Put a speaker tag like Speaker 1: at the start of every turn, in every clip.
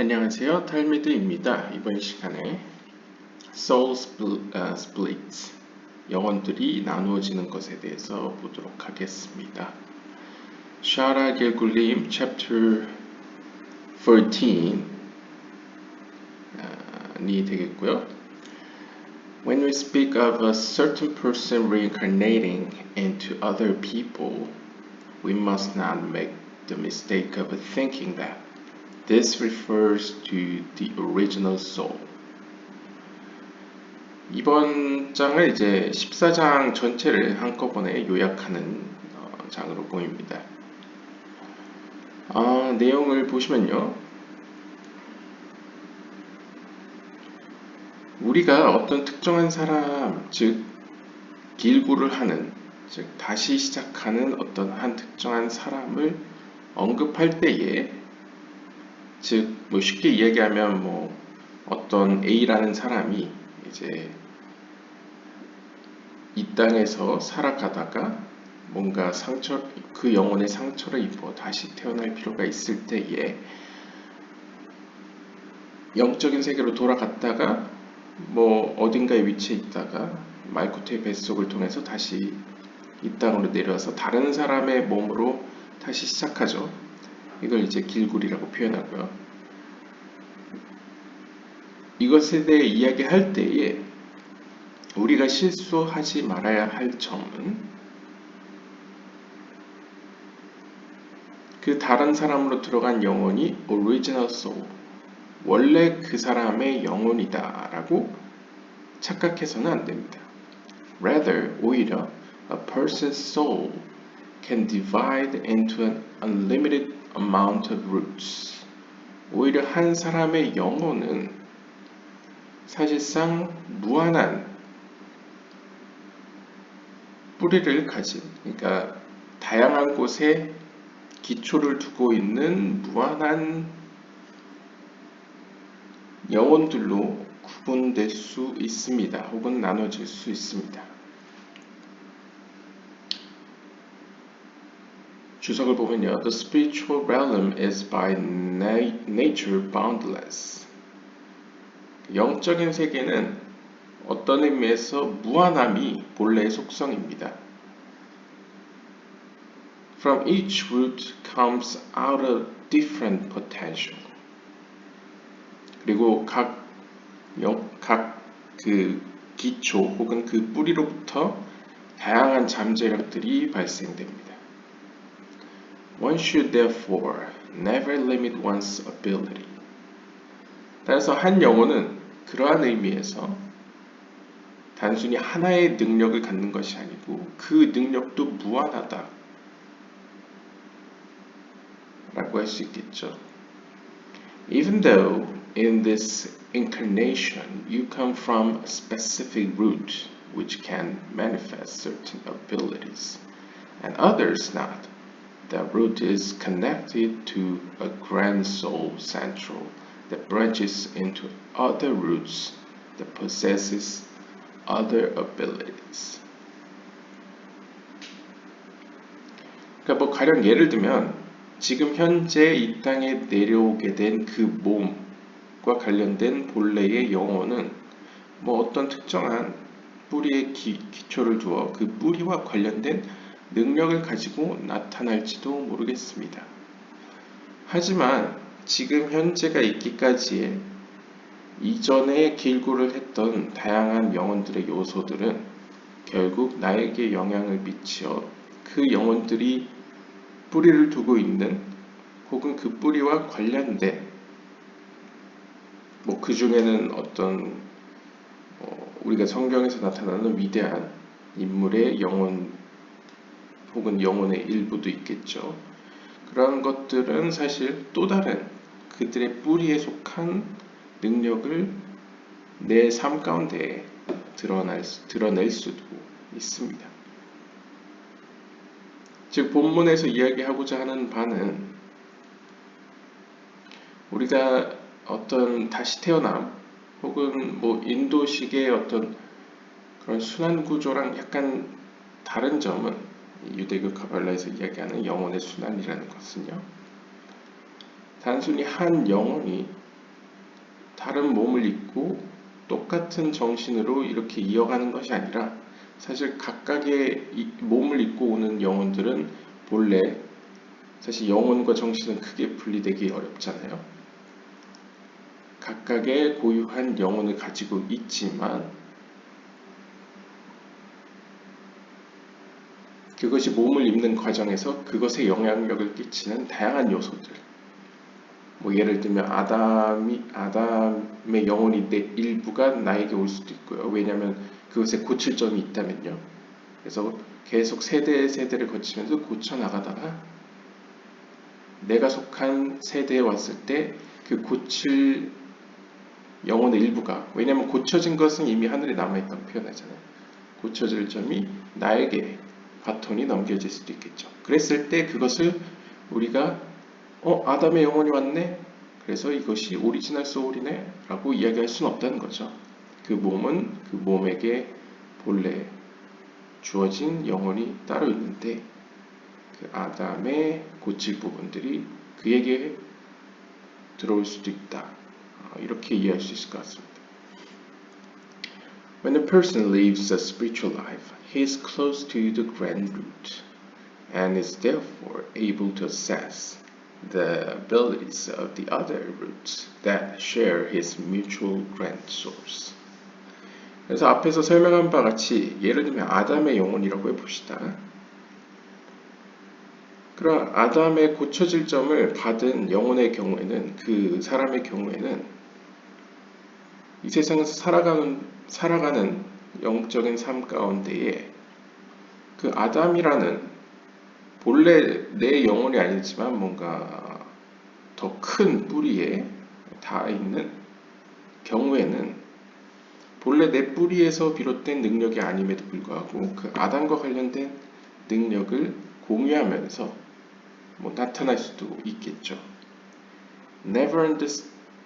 Speaker 1: 안녕하세요. 탈미드입니다. 이번 시간에 Soul Splits, 영혼들이 나누어지는 것에 대해서 보도록 하겠습니다. 샤라 길굴림 Chapter 14이 되겠고요. When we speak of a certain person reincarnating into other people, we must not make the mistake of thinking that this refers to the original soul. 이번 장을 이제 14장 전체를 한꺼번에 요약하는 장으로 보입니다. 내용을 보시면요. 우리가 어떤 특정한 사람, 즉 길구를 하는, 즉 다시 시작하는 어떤 한 특정한 사람을 언급할 때에, 즉 뭐 쉽게 이야기하면 뭐 어떤 A라는 사람이 이제 이 땅에서 살아가다가 뭔가 그 영혼의 상처를 입어 다시 태어날 필요가 있을 때에 영적인 세계로 돌아갔다가 뭐 어딘가에 위치해 있다가 말쿠트의 뱃속을 통해서 다시 이 땅으로 내려와서 다른 사람의 몸으로 다시 시작하죠. 이걸 이제 길굴이라고 표현하고요. 이것에 대해 이야기할 때에 우리가 실수하지 말아야 할 점은 그 다른 사람으로 들어간 영혼이 original soul, 원래 그 사람의 영혼이다 라고 착각해서는 안 됩니다. Rather, 오히려 a person's soul can divide into an unlimited amount of roots. 오히려 한 사람의 영혼은 사실상 무한한 뿌리를 가진, 그러니까 다양한 곳에 기초를 두고 있는 무한한 영혼들로 구분될 수 있습니다. 혹은 나눠질 수 있습니다. 주석을 보면요. The spiritual realm is by nature boundless. 영적인 세계는 어떤 의미에서 무한함이 본래의 속성입니다. From each root comes out a different potential. 그리고 각 그 기초 혹은 그 뿌리로부터 다양한 잠재력들이 발생됩니다. One should therefore never limit one's ability. 따라서 한 영혼은 그러한 의미에서 단순히 하나의 능력을 갖는 것이 아니고 그 능력도 무한하다 라고 할 수 있겠죠. Even though in this incarnation you come from a specific root which can manifest certain abilities and others not, that root is connected to a grand soul central that branches into other roots that possesses other abilities. 그러니까 뭐 가령 예를 들면 지금 현재 이 땅에 내려오게 된 그 몸과 관련된 본래의 영혼은 뭐 어떤 특정한 뿌리에 기초를 두어 그 뿌리와 관련된 능력을 가지고 나타날지도 모르겠습니다. 하지만 지금 현재가 있기까지의 이전에 길구를 했던 다양한 영혼들의 요소들은 결국 나에게 영향을 미치어 그 영혼들이 뿌리를 두고 있는 혹은 그 뿌리와 관련된 뭐 그 중에는 어떤 우리가 성경에서 나타나는 위대한 인물의 영혼 혹은 영혼의 일부도 있겠죠. 그런 것들은 사실 또 다른 그들의 뿌리에 속한 능력을 내 삶 가운데 드러낼 수도 있습니다. 즉 본문에서 이야기하고자 하는 바는 우리가 어떤 다시 태어남 혹은 뭐 인도식의 어떤 그런 순환 구조랑 약간 다른 점은 유대교 카발라에서 이야기하는 영혼의 순환이라는 것은요. 단순히 한 영혼이 다른 몸을 입고 똑같은 정신으로 이렇게 이어가는 것이 아니라 사실 각각의 몸을 입고 오는 영혼들은 본래 사실 영혼과 정신은 크게 분리되기 어렵잖아요. 각각의 고유한 영혼을 가지고 있지만 그것이 몸을 입는 과정에서 그것에 영향력을 끼치는 다양한 요소들, 뭐 예를 들면 아담의 영혼이 내 일부가 나에게 올 수도 있고요. 왜냐하면 그것에 고칠 점이 있다면요. 그래서 계속 세대를 거치면서 고쳐 나가다가 내가 속한 세대에 왔을 때 그 고칠 영혼의 일부가, 왜냐하면 고쳐진 것은 이미 하늘에 남아있다고 표현하잖아요. 고쳐질 점이 나에게 바톤이 넘겨질 수도 있겠죠. 그랬을 때 그것을 우리가 아담의 영혼이 왔네? 그래서 이것이 오리지널 소울이네? 라고 이야기할 수는 없다는 거죠. 그 몸은 그 몸에게 본래 주어진 영혼이 따로 있는데 그 아담의 고칠 부분들이 그에게 들어올 수도 있다. 이렇게 이해할 수 있을 것 같습니다. When a person lives a spiritual life, he is close to the grand root and is therefore able to assess the abilities of the other roots that share his mutual grand source. 그래서 앞에서 설명한 바와 같이 예를 들면 아담의 영혼이라고 해봅시다. 그런 아담의 고쳐질 점을 받은 영혼의 경우에는, 그 사람의 경우에는 이 세상에서 살아가는 영적인 삶 가운데에 그 아담이라는 본래 내 영혼이 아니지만 뭔가 더 큰 뿌리에 닿아 있는 경우에는 본래 내 뿌리에서 비롯된 능력이 아님에도 불구하고 그 아담과 관련된 능력을 공유하면서 나타날 수도 있겠죠. Never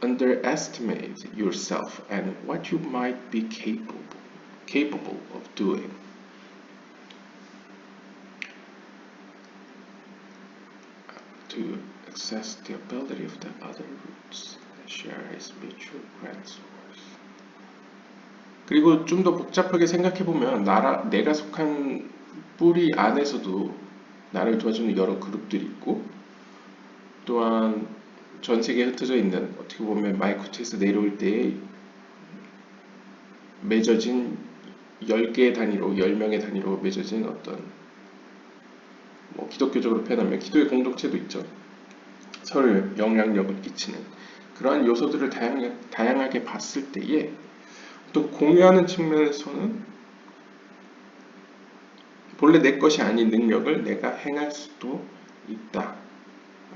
Speaker 1: underestimate yourself and what you might be capable of doing. To access the ability of the other roots and share his mutual grand source. 그리고 좀 더 복잡하게 생각해보면 내가 속한 뿌리 안에서도 나를 도와주는 여러 그룹들이 있고 또한 전 세계에 흩어져 있는, 어떻게 보면 마이크로트에서 내려올 때에 맺어진 10개의 단위로, 10명의 단위로 맺어진 어떤 기독교적으로 표현하면 기도의 공동체도 있죠. 서로 영향력을 끼치는 그러한 요소들을 다양하게 봤을 때에 또 공유하는 측면에서는 본래 내 것이 아닌 능력을 내가 행할 수도 있다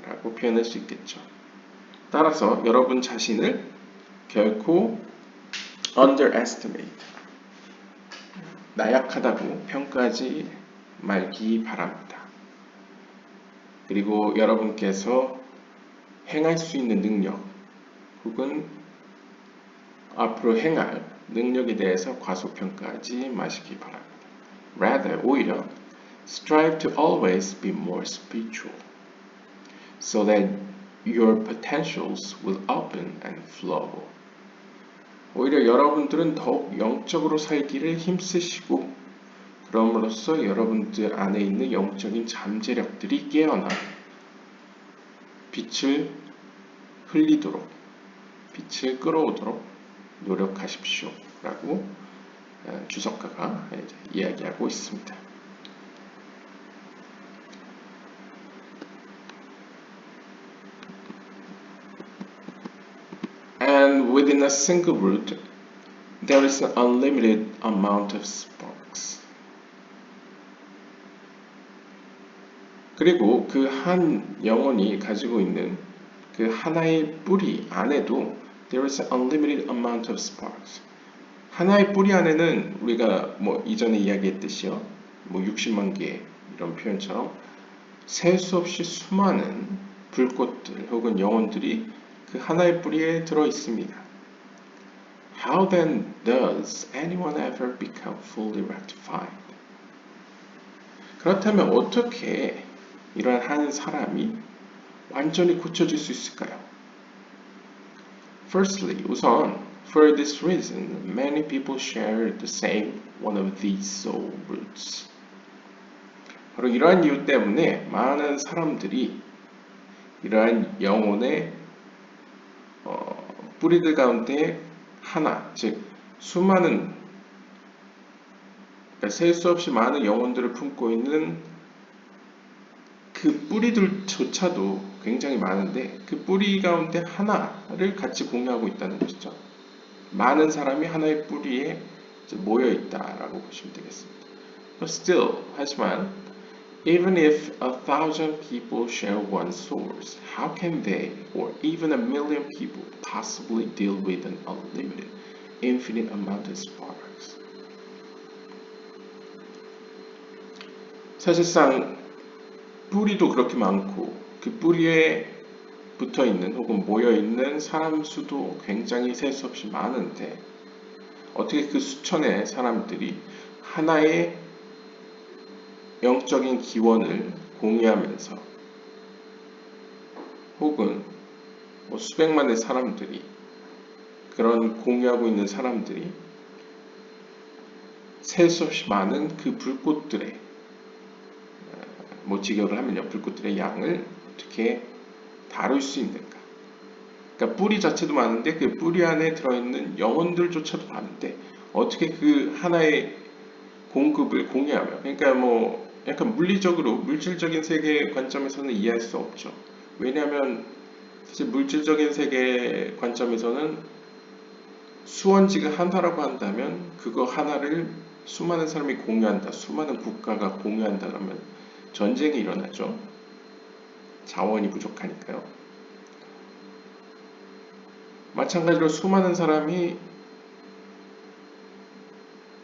Speaker 1: 라고 표현할 수 있겠죠. 따라서 여러분 자신을 결코 underestimate, 나약하다고 평가하지 말기 바랍니다. 그리고 여러분께서 행할 수 있는 능력 혹은 앞으로 행할 능력에 대해서 과소평가하지 마시기 바랍니다. Rather, 오히려 strive to always be more spiritual so that your potentials will open and flow. 오히려 여러분들은 더욱 영적으로 살기를 힘쓰시고 그럼으로써 여러분들 안에 있는 영적인 잠재력들이 깨어나 빛을 흘리도록, 빛을 끌어오도록 노력하십시오 라고 주석가가 이야기하고 있습니다. And within a single root, there is an unlimited amount of sparks. 그리고 그 한 영혼이 가지고 있는 그 하나의 뿌리 안에도 there is an unlimited amount of sparks. 하나의 뿌리 안에는 우리가 이전에 이야기했듯이요, 60만 개 이런 표현처럼 셀 수 없이 수많은 불꽃들 혹은 영혼들이 그 하나의 뿌리에 들어 있습니다. How then does anyone ever become fully rectified? 그렇다면 어떻게 이러한 한 사람이 완전히 고쳐질 수 있을까요? Firstly, 우선, for this reason, many people share the same one of these soul roots. 바로 이러한 이유 때문에 많은 사람들이 이러한 영혼의 뿌리들 가운데 하나, 즉 수많은 그러니까 셀 수 없이 많은 영혼들을 품고 있는 그 뿌리들조차도 굉장히 많은데 그 뿌리 가운데 하나를 같이 공유하고 있다는 것이죠. 많은 사람이 하나의 뿌리에 모여 있다라고 보시면 되겠습니다. But still, 하지만 even if 1,000 people share one source, how can they, or even 1,000,000 people, possibly deal with an unlimited, infinite amount of sparks? 사실상 뿌리도 그렇게 많고 그 뿌리에 붙어있는 혹은 모여있는 사람 수도 굉장히 셀 수 없이 많은데 어떻게 그 수천의 사람들이 하나의 영적인 기원을 공유하면서 혹은 수백만의 사람들이 그런 공유하고 있는 사람들이 셀 수 없이 많은 그 불꽃들의 직역을 하면요 불꽃들의 양을 어떻게 다룰 수 있는가. 그러니까 뿌리 자체도 많은데 그 뿌리 안에 들어있는 영혼들조차도 많은데 어떻게 그 하나의 공급을 공유하며 그러니까 약간 물리적으로 물질적인 세계 관점에서는 이해할 수 없죠. 왜냐하면 사실 물질적인 세계 관점에서는 수원지가 하나라고 한다면 그거 하나를 수많은 사람이 공유한다, 수많은 국가가 공유한다 그러면 전쟁이 일어나죠. 자원이 부족하니까요. 마찬가지로 수많은 사람이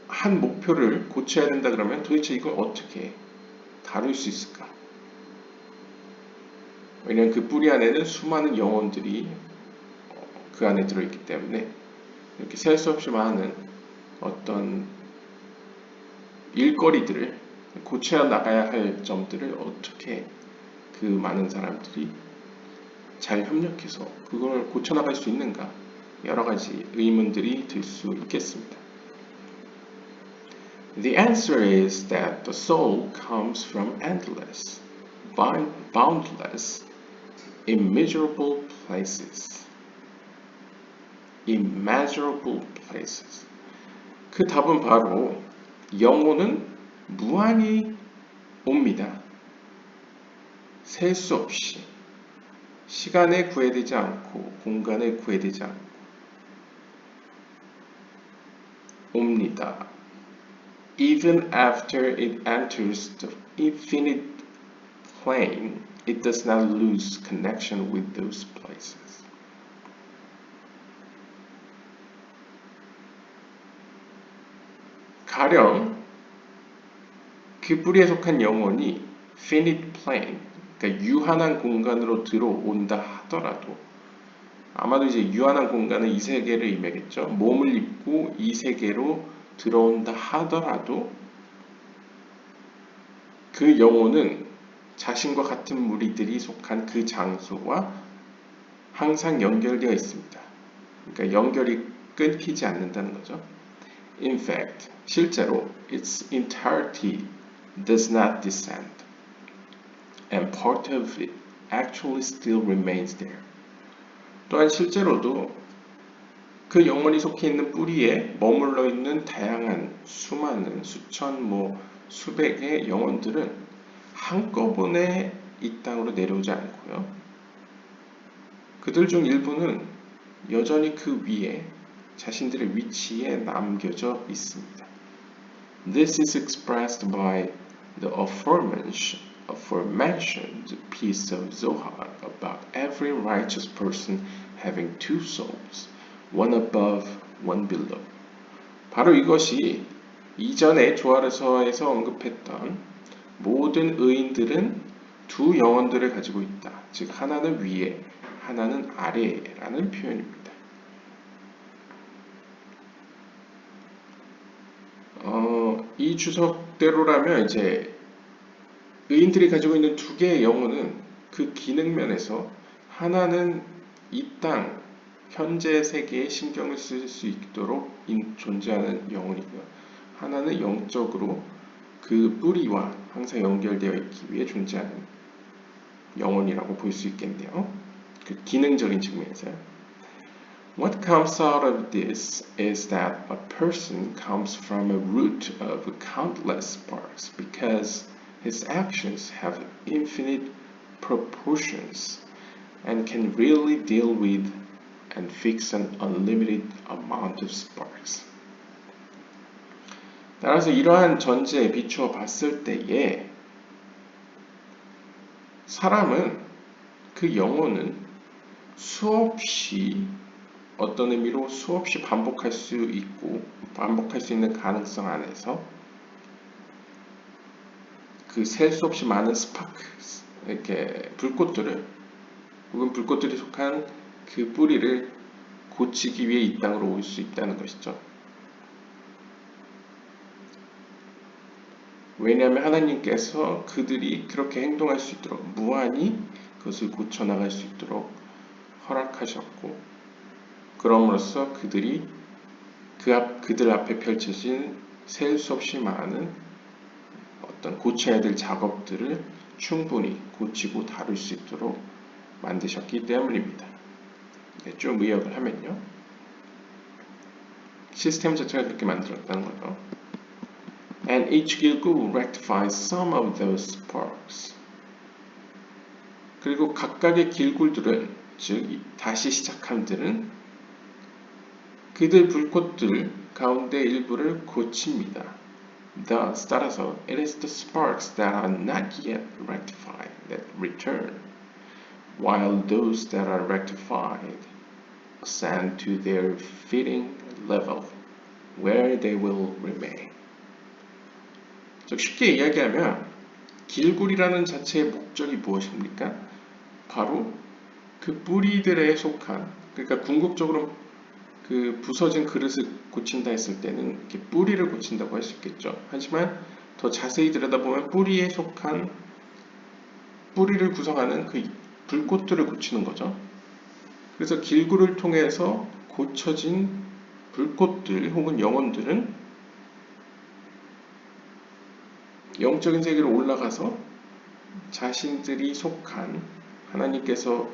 Speaker 1: 한 목표를 고쳐야 된다 그러면 도대체 이걸 어떻게 다룰 수 있을까? 왜냐하면 그 뿌리 안에는 수많은 영혼들이 그 안에 들어있기 때문에 이렇게 셀 수 없이 많은 어떤 일거리들을 고쳐 나가야 할 점들을 어떻게 그 많은 사람들이 잘 협력해서 그걸 고쳐 나갈 수 있는가? 여러 가지 의문들이 들 수 있겠습니다. The answer is that the soul comes from endless, boundless, immeasurable places. Immeasurable places. 그 답은 바로 영혼은 무한히 옵니다. 셀 수 없이 시간에 구애되지 않고 공간에 구애되지 않고 옵니다. Even after it enters the infinite plane, it does not lose connection with those places. 가령 그 뿌리에 속한 영혼이 finite plane, 그러니까 유한한 공간으로 들어온다 하더라도 아마도 이제 유한한 공간은 이 세계를 의미하겠죠. 몸을 입고 이 세계로 들어온다 하더라도 그 영혼은 자신과 같은 무리들이 속한 그 장소와 항상 연결되어 있습니다. 그러니까 연결이 끊기지 않는다는 거죠. In fact, 실제로 its entirety does not descend, and part of it actually still remains there. 또한 실제로도 그 영혼이 속해 있는 뿌리에 머물러 있는 다양한 수많은 수천 수백의 영혼들은 한꺼번에 이 땅으로 내려오지 않고요. 그들 중 일부는 여전히 그 위에 자신들의 위치에 남겨져 있습니다. This is expressed by the aforementioned piece of Zohar about every righteous person having two souls, one above, one below. 바로 이것이 이전에 조아르서에서 언급했던 모든 의인들은 두 영혼들을 가지고 있다. 즉 하나는 위에, 하나는 아래라는 표현입니다. 이 주석대로라면 이제 의인들이 가지고 있는 두 개의 영혼은 그 기능 면에서 하나는 이 땅 현재 세계에 신경을 쓸 수 있도록 존재하는 영혼이고요. 하나는 영적으로 그 뿌리와 항상 연결되어 있기 위해 존재하는 영혼이라고 볼 수 있겠네요. 그 기능적인 측면에서요. What comes out of this is that a person comes from a root of countless sparks because his actions have infinite proportions and can really deal with and fix an unlimited amount of sparks. 따라서 이러한 전제에 비추어 봤을 때에 사람은 그 영혼은 수없이 어떤 의미로 수없이 반복할 수 있고 반복할 수 있는 가능성 안에서 그 셀 수 없이 많은 스파크 이렇게 불꽃들을 혹은 불꽃들이 속한 그 뿌리를 고치기 위해 이 땅으로 올 수 있다는 것이죠. 왜냐하면 하나님께서 그들이 그렇게 행동할 수 있도록 무한히 그것을 고쳐나갈 수 있도록 허락하셨고 그럼으로써 그들이 그들 앞에 펼쳐진 셀 수 없이 많은 어떤 고쳐야 될 작업들을 충분히 고치고 다룰 수 있도록 만드셨기 때문입니다. 좀 의역을 하면요. 시스템 자체가 그렇게 만들었다는 거죠. And each Gilgul rectifies some of those sparks. 그리고 각각의 길굴들은 즉 다시 시작함들은 그들 불꽃들 가운데 일부를 고칩니다. Thus, 따라서 it is the sparks that are not yet rectified that return, while those that are rectified ascend to their fitting level, where they will remain. 즉 쉽게 이야기하면 길굴이라는 자체의 목적이 무엇입니까? 바로 그 뿌리들에 속한 그러니까 궁극적으로 그 부서진 그릇을 고친다 했을 때는 이렇게 뿌리를 고친다고 할 수 있겠죠. 하지만 더 자세히 들여다보면 뿌리에 속한 뿌리를 구성하는 그 불꽃들을 고치는 거죠. 그래서 길구를 통해서 고쳐진 불꽃들 혹은 영혼들은 영적인 세계로 올라가서 자신들이 속한 하나님께서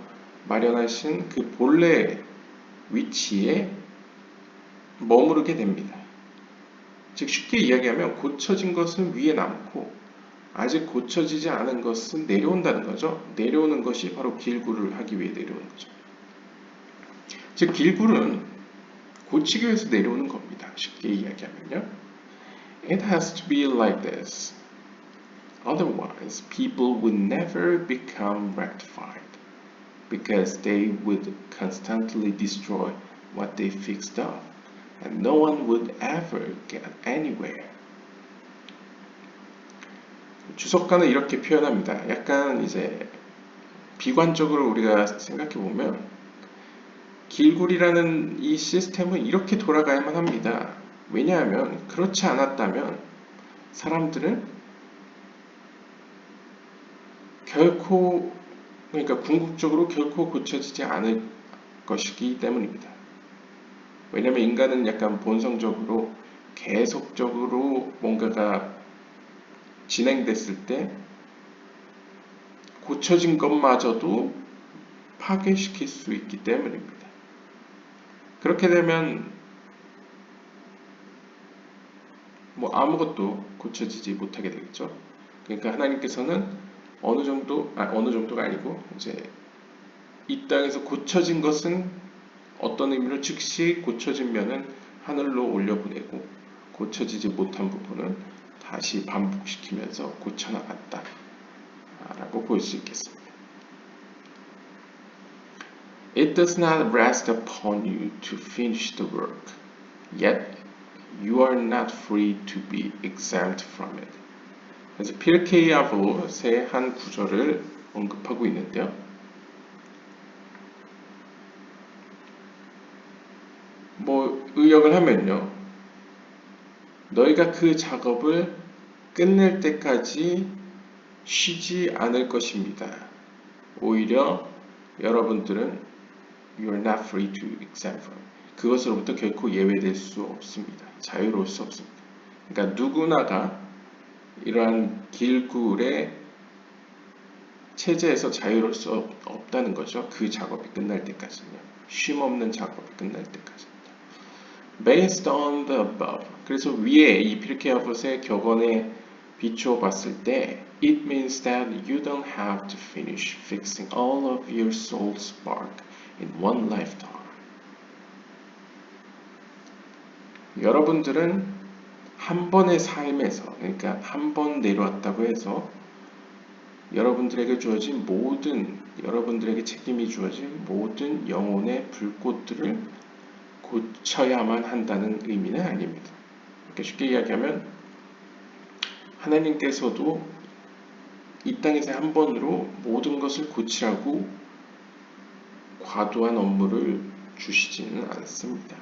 Speaker 1: 마련하신 그 본래 위치에 머무르게 됩니다. 즉 쉽게 이야기하면 고쳐진 것은 위에 남고 아직 고쳐지지 않은 것은 내려온다는 거죠. 내려오는 것이 바로 길구를 하기 위해 내려오는 거죠. 즉 길구는 고치기 위해서 내려오는 겁니다. 쉽게 이야기하면요. It has to be like this. Otherwise, people would never become rectified because they would constantly destroy what they fixed up. And no one would ever get anywhere. 주석가는 이렇게 표현합니다. 약간 이제 비관적으로 우리가 생각해 보면 길굴이라는 이 시스템은 이렇게 돌아가야만 합니다. 왜냐하면 그렇지 않았다면 사람들은 결코 그러니까 궁극적으로 결코 고쳐지지 않을 것이기 때문입니다. 왜냐하면 인간은 약간 본성적으로 계속적으로 뭔가가 진행됐을 때 고쳐진 것마저도 파괴시킬 수 있기 때문입니다. 그렇게 되면 뭐 아무것도 고쳐지지 못하게 되겠죠. 그러니까 하나님께서는 어느 정도가 아니고 이제 이 땅에서 고쳐진 것은 어떤 의미로 즉시 고쳐진 면은 하늘로 올려보내고 고쳐지지 못한 부분은 다시 반복시키면서 고쳐나갔다 라고 볼 수 있겠습니다. It does not rest upon you to finish the work, yet you are not free to be exempt from it. 그래서 피르케이 아봇의 한 구절을 언급하고 있는데요. 뭐 의역을 하면요. 너희가 그 작업을 끝낼 때까지 쉬지 않을 것입니다. 오히려 여러분들은 you are not free to exempt from. 그것으로부터 결코 예외될 수 없습니다. 자유로울 수 없습니다. 그러니까 누구나가 이러한 길굴의 체제에서 자유로울 수 없다는 거죠. 그 작업이 끝날 때까지는요. 쉼 없는 작업이 끝날 때까지입니다. Based on the above. 그래서 위에 이 피르케 아봇의 격언에 비추어 봤을 때 it means that you don't have to finish fixing all of your soul spark in one lifetime. 여러분들은 한 번의 삶에서, 그러니까 한 번 내려왔다고 해서 여러분들에게 주어진 모든, 여러분들에게 책임이 주어진 모든 영혼의 불꽃들을 고쳐야만 한다는 의미는 아닙니다. 그러니까 쉽게 이야기하면 하나님께서도 이 땅에서 한 번으로 모든 것을 고치라고 과도한 업무를 주시지는 않습니다.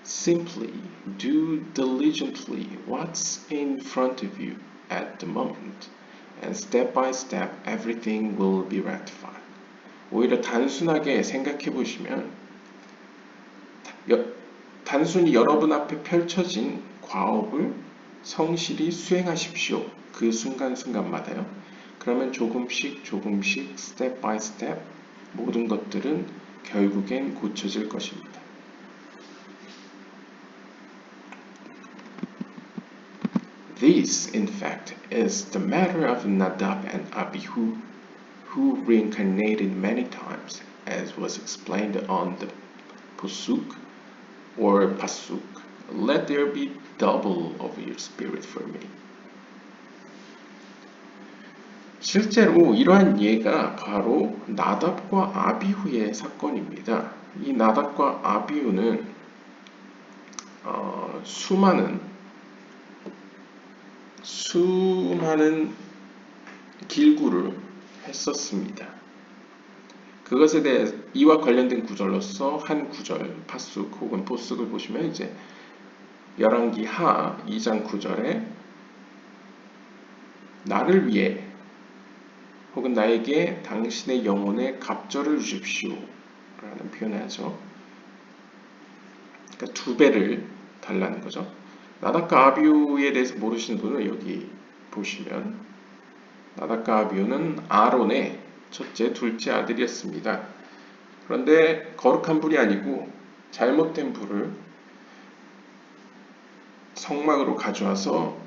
Speaker 1: Simply do diligently what's in front of you at the moment, and step by step everything will be rectified. 오히려 단순하게 생각해 보시면 단순히 여러분 앞에 펼쳐진 과업을 성실히 수행하십시오. 그 순간순간마다요. 그러면 조금씩 step by step 모든 것들은 결국엔 고쳐질 것입니다. This, in fact, is the matter of Nadab and Abihu, who reincarnated many times, as was explained on the Pasuk, let there be double of your spirit for me. 실제로 이러한 예가 바로 나답과 아비후의 사건입니다. 이 나답과 아비후는 수많은 길구를 했었습니다. 그것에 대해 이와 관련된 구절로서 한 구절, 파숙 혹은 보숙을 보시면 이제 열왕기 하 2장 9절에 나를 위해 혹은 나에게 당신의 영혼의 갑절을 주십시오 라는 표현을 하죠. 그러니까 2배를 달라는 거죠. 나답과 아비후에 대해서 모르시는 분은 여기 보시면 나답과 아비후는 아론의 첫째, 둘째 아들이었습니다. 그런데 거룩한 불이 아니고 잘못된 불을 성막으로 가져와서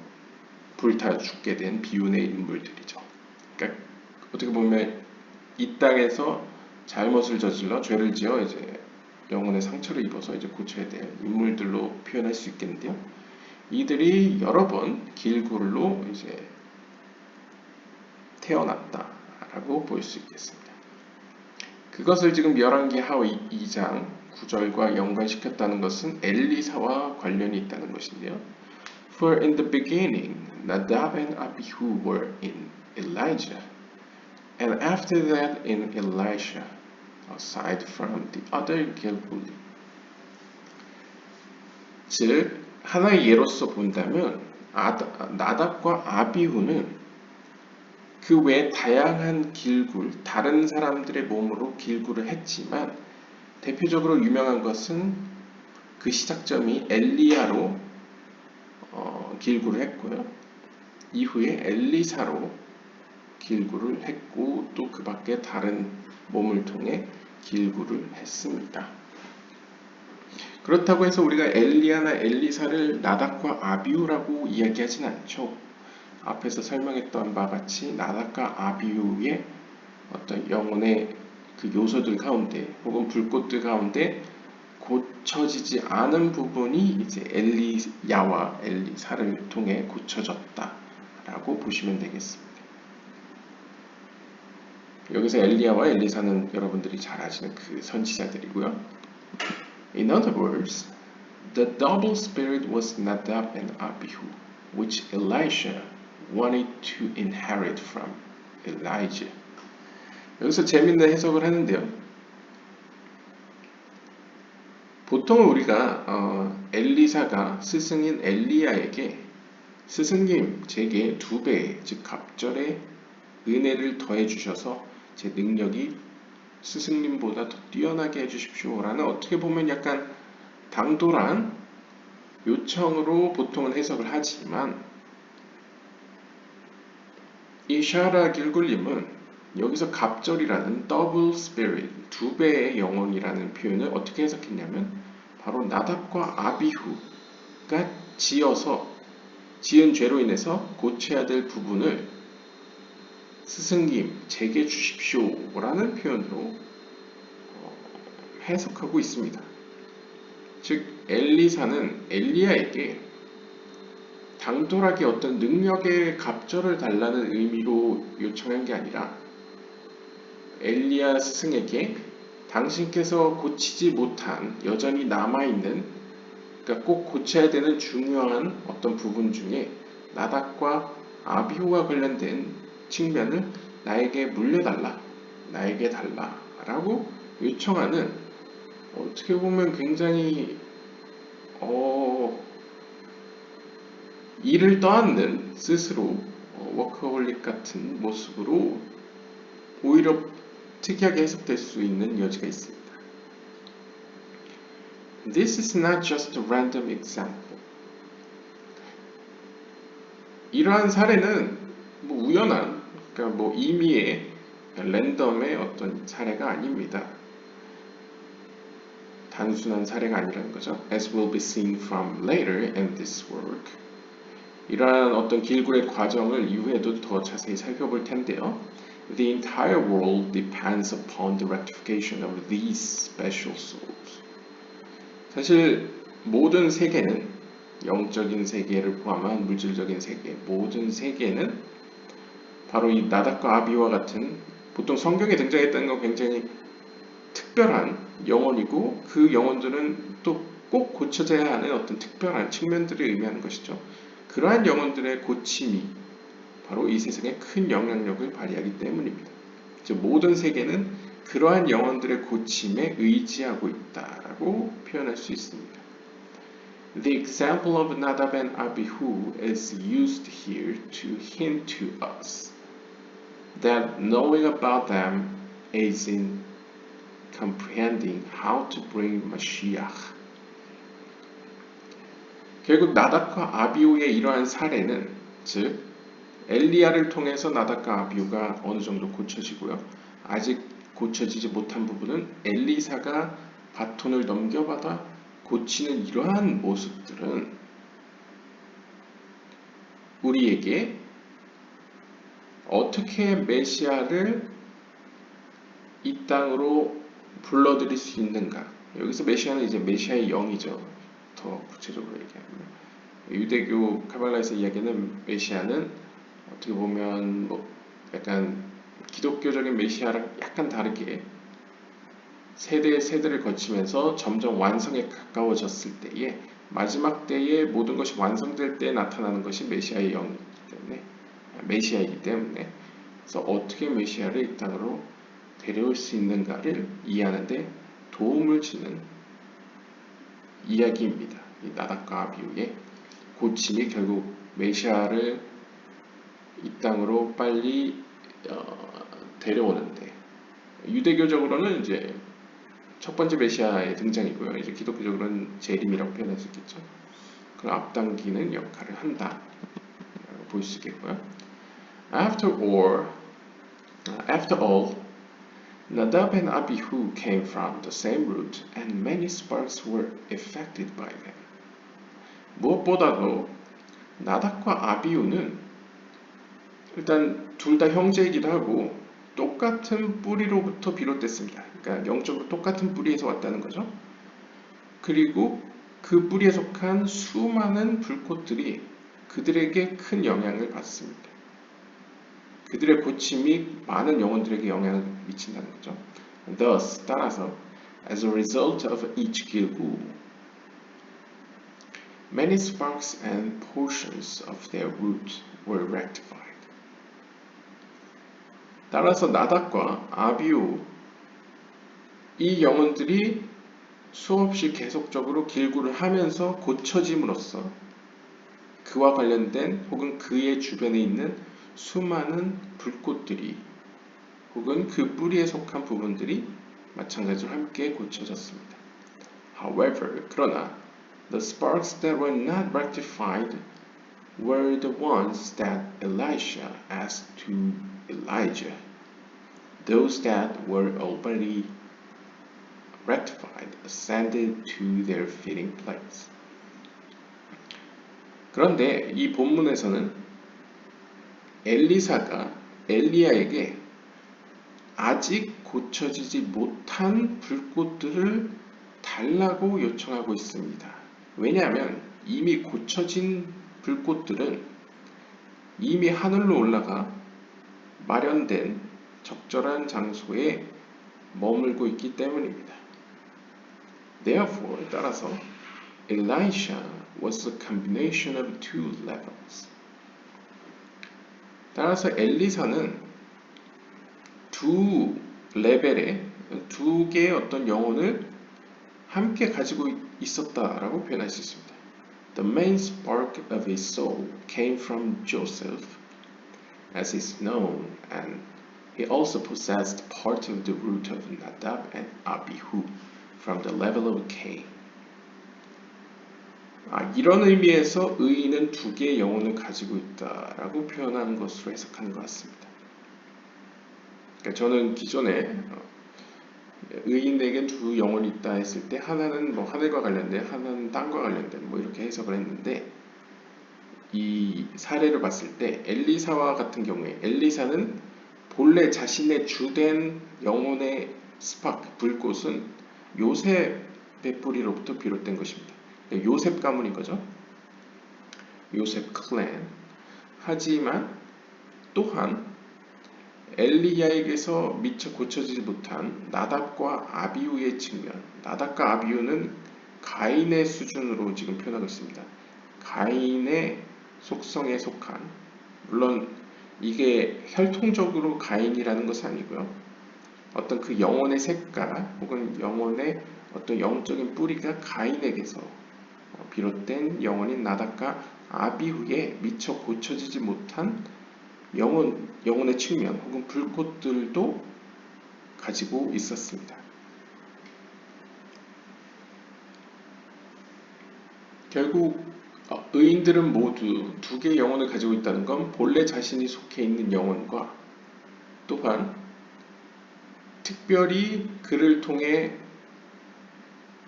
Speaker 1: 불타 죽게 된 비운의 인물들이죠. 그러니까 어떻게 보면 이 땅에서 잘못을 저질러 죄를 지어 이제 영혼의 상처를 입어서 이제 고쳐야 될 인물들로 표현할 수 있겠는데요. 이들이 여러 번 길굴로 이제 태어났다라고 볼 수 있겠습니다. 그것을 지금 열왕기 하 2장 9절과 연관시켰다는 것은 엘리사와 관련이 있다는 것인데요. For in the beginning, Nadab and Abihu were in Elijah, and after that in Elisha, aside from the other Gilguli. 즉, 하나의 예로서 본다면 나답과 아비후는 그 외 다양한 길굴, 다른 사람들의 몸으로 길굴을 했지만 대표적으로 유명한 것은 그 시작점이 엘리야로 길굴을 했고요. 이후에 엘리사로 길굴을 했고 또 그 밖에 다른 몸을 통해 길굴을 했습니다. 그렇다고 해서 우리가 엘리야나 엘리사를 나답과 아비후라고 이야기하진 않죠. 앞에서 설명했던 바와 같이 나답과 아비후의 어떤 영혼의 그 요소들 가운데 혹은 불꽃들 가운데 고쳐지지 않은 부분이 이제 엘리야와 엘리사를 통해 고쳐졌다라고 보시면 되겠습니다. 여기서 엘리야와 엘리사는 여러분들이 잘 아시는 그 선지자들이고요. In other words, the double spirit was Nadab and Abihu, which Elisha wanted to inherit from Elijah. 여기서 재밌는 해석을 하는데요. 보통 우리가 엘리사가 스승인 엘리야에게 스승님 제게 2배 즉 갑절의 은혜를 더해 주셔서 제 능력이 스승님보다 더 뛰어나게 해주십시오라는 어떻게 보면 약간 당돌한 요청으로 보통은 해석을 하지만 이 샤라 길굴님은 여기서 갑절이라는 double spirit, 두 배의 영혼이라는 표현을 어떻게 해석했냐면 바로 나답과 아비후가 지은 죄로 인해서 고쳐야 될 부분을 스승님 제게 주십시오라는 표현으로 해석하고 있습니다. 즉 엘리사는 엘리야에게 당돌하게 어떤 능력의 갑절을 달라는 의미로 요청한 게 아니라 엘리야 스승에게 당신께서 고치지 못한 여전히 남아있는 그러니까 꼭 고쳐야 되는 중요한 어떤 부분 중에 나답과 아비후와 관련된 측면을 나에게 물려달라, 나에게 달라 라고 요청하는 어떻게 보면 굉장히 일을 떠안는 스스로 워커홀릭 같은 모습으로 오히려 특이하게 해석될 수 있는 여지가 있습니다. This is not just a random example. 이러한 사례는 뭐 우연한, 그러니까 뭐 임의의 랜덤의 어떤 사례가 아닙니다. 단순한 사례가 아니라는 거죠. As will be seen from later in this work. 이러한 어떤 길고의 과정을 이후에도 더 자세히 살펴볼 텐데요. The entire world depends upon the rectification of these special souls. 사실 모든 세계는 영적인 세계를 포함한 물질적인 세계, 모든 세계는 바로 이 나답과 아비와 같은 보통 성경에 등장했다는 건 굉장히 특별한 영혼이고 그 영혼들은 또 꼭 고쳐져야 하는 어떤 특별한 측면들을 의미하는 것이죠. 그러한 영혼들의 고침이 바로 이 세상에 큰 영향력을 발휘하기 때문입니다. 즉 모든 세계는 그러한 영혼들의 고침에 의지하고 있다라고 표현할 수 있습니다. The example of Nadab and Abihu is used here to hint to us that knowing about them is in comprehending how to bring Mashiach. 결국 나답과 아비후의 이러한 사례는 즉 엘리야를 통해서 나답과 아비후가 어느 정도 고쳐지고요. 아직 고쳐지지 못한 부분은 엘리사가 바톤을 넘겨받아 고치는 이러한 모습들은 우리에게 어떻게 메시아를 이 땅으로 불러들일 수 있는가. 여기서 메시아는 이제 메시아의 영이죠. 더 구체적으로 얘기하면 유대교 카발라에서 이야기하는 메시아는 어떻게 보면 뭐 약간 기독교적인 메시아랑 약간 다르게 세대를 거치면서 점점 완성에 가까워졌을 때에 마지막 때에 모든 것이 완성될 때 나타나는 것이 메시아의 영이기 때문에 메시아이기 때문에 그래서 어떻게 메시아를 이 땅으로 데려올 수 있는가를 이해하는 데 도움을 주는 이야기입니다. 이 나답과 아비후의 고침이 결국 메시아를 이 땅으로 빨리 데려오는데 유대교적으로는 이제 첫 번째 메시아의 등장이고요. 이제 기독교적으로는 재림이라고 표현할 수 있겠죠. 그걸 앞당기는 역할을 한다. 볼 수 있겠고요. After all, Nadab and Abihu came from the same root, and many sparks were affected by them. 무엇보다도 나답과 아비후는 일단 둘 다 형제이기도 하고 똑같은 뿌리로부터 비롯됐습니다. 그러니까 영적으로 똑같은 뿌리에서 왔다는 거죠. 그리고 그 뿌리에 속한 수많은 불꽃들이 그들에게 큰 영향을 받습니다. 그들의 고침이 많은 영혼들에게 영향을 미친다는 거죠. Thus, 따라서, as a result of each Gilgul, many sparks and portions of their root were rectified. 따라서 나답과 아비후 이 영혼들이 수없이 계속적으로 길구를 하면서 고쳐짐으로써 그와 관련된 혹은 그의 주변에 있는 수많은 불꽃들이 혹은 그 뿌리에 속한 부분들이 마찬가지로 함께 고쳐졌습니다. However, 그러나 the sparks that were not rectified were the ones that Elisha asked to Elijah. Those that were already rectified ascended to their fitting place. 그런데 이 본문에서는 엘리사가 엘리야에게 아직 고쳐지지 못한 불꽃들을 달라고 요청하고 있습니다. 왜냐하면 이미 고쳐진 불꽃들은 이미 하늘로 올라가 마련된 적절한 장소에 머물고 있기 때문입니다. Therefore, 따라서 Elisha was a combination of two levels. 따라서 엘리사는 두 레벨의 두 개의 어떤 영혼을 함께 가지고 있었다라고 표현할 수 있습니다. The main spark of his soul came from Joseph, as is known, and he also possessed part of the root of Nadab and Abihu from the level of Cain. 이런 의미에서 의인은 두 개의 영혼을 가지고 있다라고 표현하는 것으로 해석하는 것 같습니다. 그러니까 저는 기존에 의인에게 두 영혼이 있다 했을 때 하나는 뭐 하늘과 관련된, 하나는 땅과 관련된 뭐 이렇게 해석을 했는데 이 사례를 봤을 때 엘리사와 같은 경우에 엘리사는 본래 자신의 주된 영혼의 스파크, 불꽃은 요셉의 뿌리로부터 비롯된 것입니다. 요셉 가문인 거죠. 요셉 클랜. 하지만 또한 엘리야에게서 미처 고쳐지지 못한 나답과 아비후의 측면, 나답과 아비후는 가인의 수준으로 지금 표현하고 있습니다. 가인의 속성에 속한, 물론 이게 혈통적으로 가인이라는 것은 아니고요. 어떤 그 영혼의 색깔 혹은 영혼의 어떤 영적인 뿌리가 가인에게서 비롯된 영혼인 나답과 아비후에 미처 고쳐지지 못한 영혼의 측면 혹은 불꽃들도 가지고 있었습니다. 결국 의인들은 모두 두 개의 영혼을 가지고 있다는 건 본래 자신이 속해 있는 영혼과 또한 특별히 그를 통해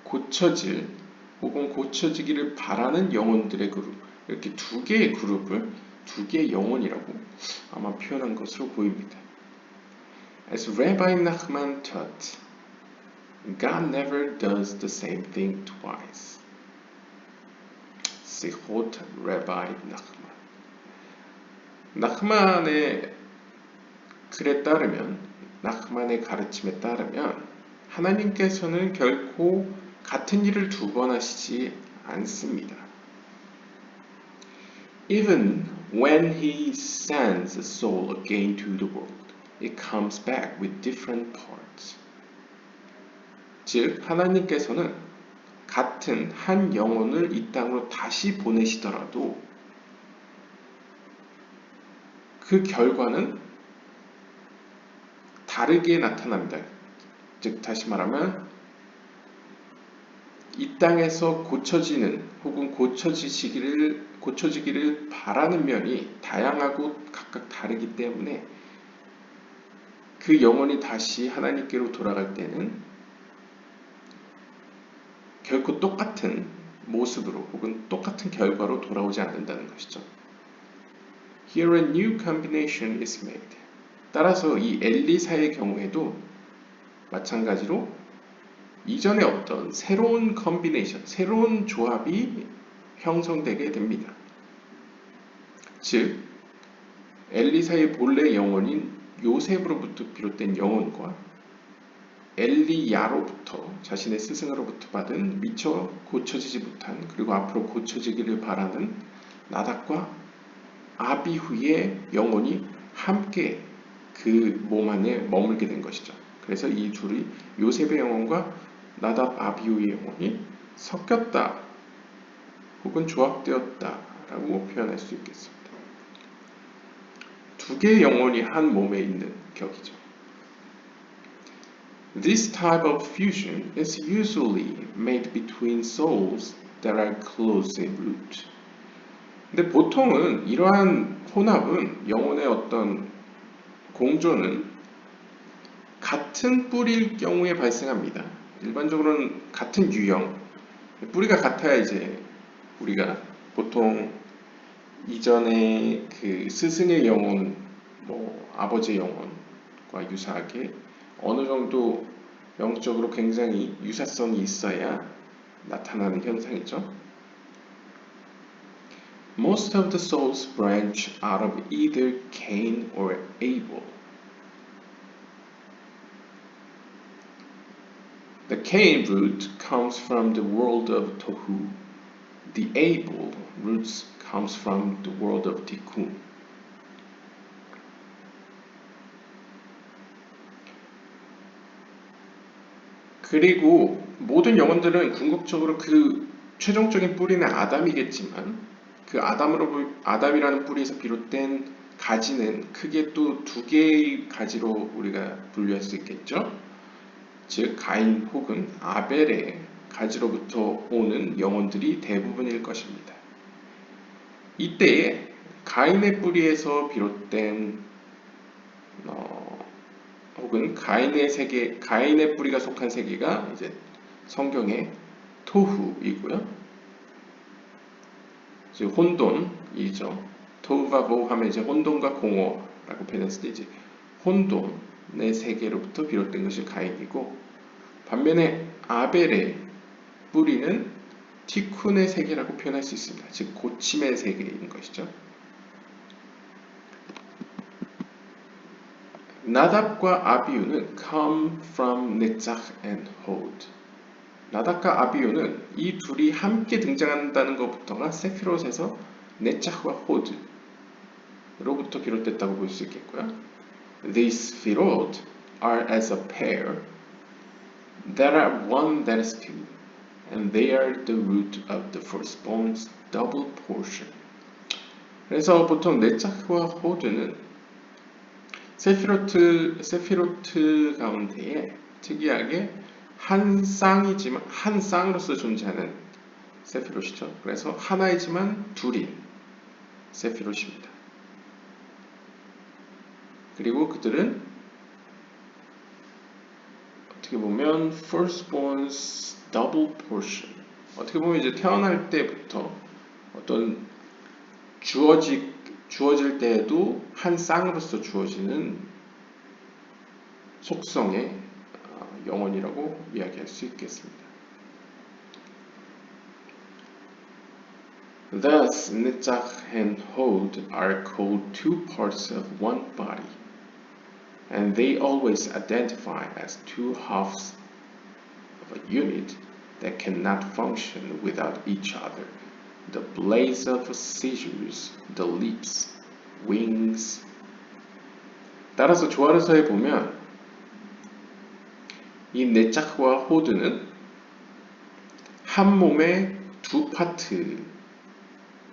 Speaker 1: 고쳐질 혹은 고쳐지기를 바라는 영혼들의 그룹, 이렇게 두 개의 그룹을 두 개의 영혼이라고 아마 표현한 것으로 보입니다. As Rabbi Nachman taught, God never does the same thing twice. Sichot Rabbi Nachman. nachman의 글에 따르면, nachman의 가르침에 따르면 하나님께서는 결코 같은 일을 두 번 하시지 않습니다. Even when he sends a soul again to the world, it comes back with different parts. 즉, 하나님께서는 같은 한 영혼을 이 땅으로 다시 보내시더라도 그 결과는 다르게 나타납니다. 즉, 다시 말하면 이 땅에서 고쳐지는 혹은 고쳐지기를 바라는 면이 다양하고 각각 다르기 때문에 그 영혼이 다시 하나님께로 돌아갈 때는 결코 똑같은 모습으로 혹은 똑같은 결과로 돌아오지 않는다는 것이죠. Here a new combination is made. 따라서 이 엘리사의 경우에도 마찬가지로 이전에 없던 새로운 컨비네이션, 새로운 조합이 형성되게 됩니다. 즉, 엘리사의 본래 영혼인 요셉으로부터 비롯된 영혼과 엘리야로부터 자신의 스승으로부터 받은 미처 고쳐지지 못한 그리고 앞으로 고쳐지기를 바라는 나답과 아비후의 영혼이 함께 그 몸 안에 머물게 된 것이죠. 그래서 이 둘이 요셉의 영혼과 나답 아비후의 영혼이 섞였다 혹은 조합되었다 라고 표현할 수 있겠습니다. 두 개의 영혼이 한 몸에 있는 격이죠. This type of fusion is usually made between souls that are close in root. 근데 보통은 이러한 혼합은 영혼의 어떤 공존은 같은 뿌리일 경우에 발생합니다. 일반적으로는 같은 유형, 뿌리가 같아야 이제 우리가 보통 이전에 그 스승의 영혼, 뭐 아버지의 영혼과 유사하게 어느 정도 영적으로 굉장히 유사성이 있어야 나타나는 현상이죠. Most of the souls branch out of either Cain or Abel. The Cain root comes from the world of Tohu. The Abel roots comes from the world of Tikkun. 그리고 모든 영혼들은 궁극적으로 그 최종적인 뿌리는 아담이겠지만 그 아담이라는 뿌리에서 비롯된 가지는 크게 또 두 개의 가지로 우리가 분류할 수 있겠죠. 즉 가인 혹은 아벨의 가지로부터 오는 영혼들이 대부분일 것입니다. 이때에 가인의 뿌리에서 비롯된 혹은 가인의 뿌리가 속한 세계가 이제 성경의 토후이고요. 즉 혼돈이죠. 토후바보 하면 이제 혼돈과 공허라고 표현했을 때 이제 혼돈의 세계로부터 비롯된 것이 가인이고, 반면에 아벨의 뿌리는 티쿤의 세계라고 표현할 수 있습니다. 즉 고침의 세계인 것이죠. 나답과 아비후는 come from Netzach and Hod. 나답과 아비후는 이 둘이 함께 등장한다는 것부터가 세피롯에서 네차흐와 호드로부터 비롯됐다고 볼 수 있겠고요. These Sefirot are as a pair that are one that is two, and they are the root of the firstborn's double portion. 그래서 보통 네차흐와 호드는 세피로트 가운데에 특이하게 한 쌍으로서 존재하는 세피롯이죠. 그래서 하나이지만 둘인 세피롯입니다. 그리고 그들은 어떻게 보면 firstborn's double portion, 어떻게 보면 이제 태어날 때부터 어떤 주어질 때에도 한 쌍으로서 주어지는 속성의 영혼이라고 이야기할 수 있겠습니다. Thus, Netzach and Hod are called two parts of one body, and they always identify as two halves of a unit that cannot function without each other. The blaze of scissors, the lips, wings. 따라서 조아르서에 보면 이 네차흐와 호드는 한 몸의 두 파트라고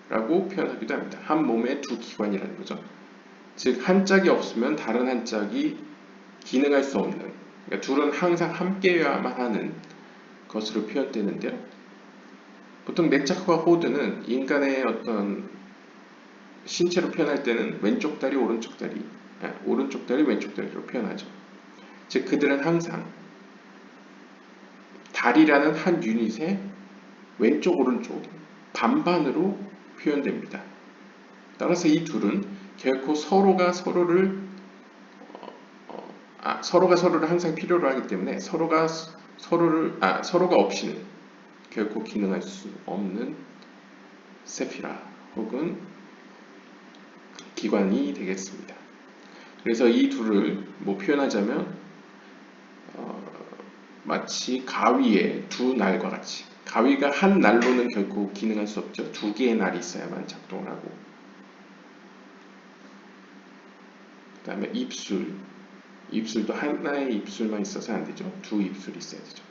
Speaker 1: 표현하기도 합니다. 한 몸의 두 기관이라는 거죠. 즉 한 짝이 없으면 다른 한 짝이 기능할 수 없는, 그러니까 둘은 항상 함께여야만 하는 것으로 표현되는데요. 보통 네차흐와 호드는 인간의 어떤 신체로 표현할 때는 왼쪽 다리, 오른쪽 다리, 왼쪽 다리로 표현하죠. 즉 그들은 항상 다리라는 한 유닛의 왼쪽, 오른쪽 반반으로 표현됩니다. 따라서 이 둘은 결코 서로가 서로를 항상 필요로 하기 때문에 서로가 없이는 결코 기능할 수 없는 세피라 혹은 기관이 되겠습니다. 그래서 이 둘을 표현하자면 마치 가위의 두 날과 같이, 가위가 한 날로는 결코 기능할 수 없죠. 두 개의 날이 있어야만 작동을 하고, 그 다음에 입술도 하나의 입술만 있어서 안 되죠. 두 입술이 있어야 되죠.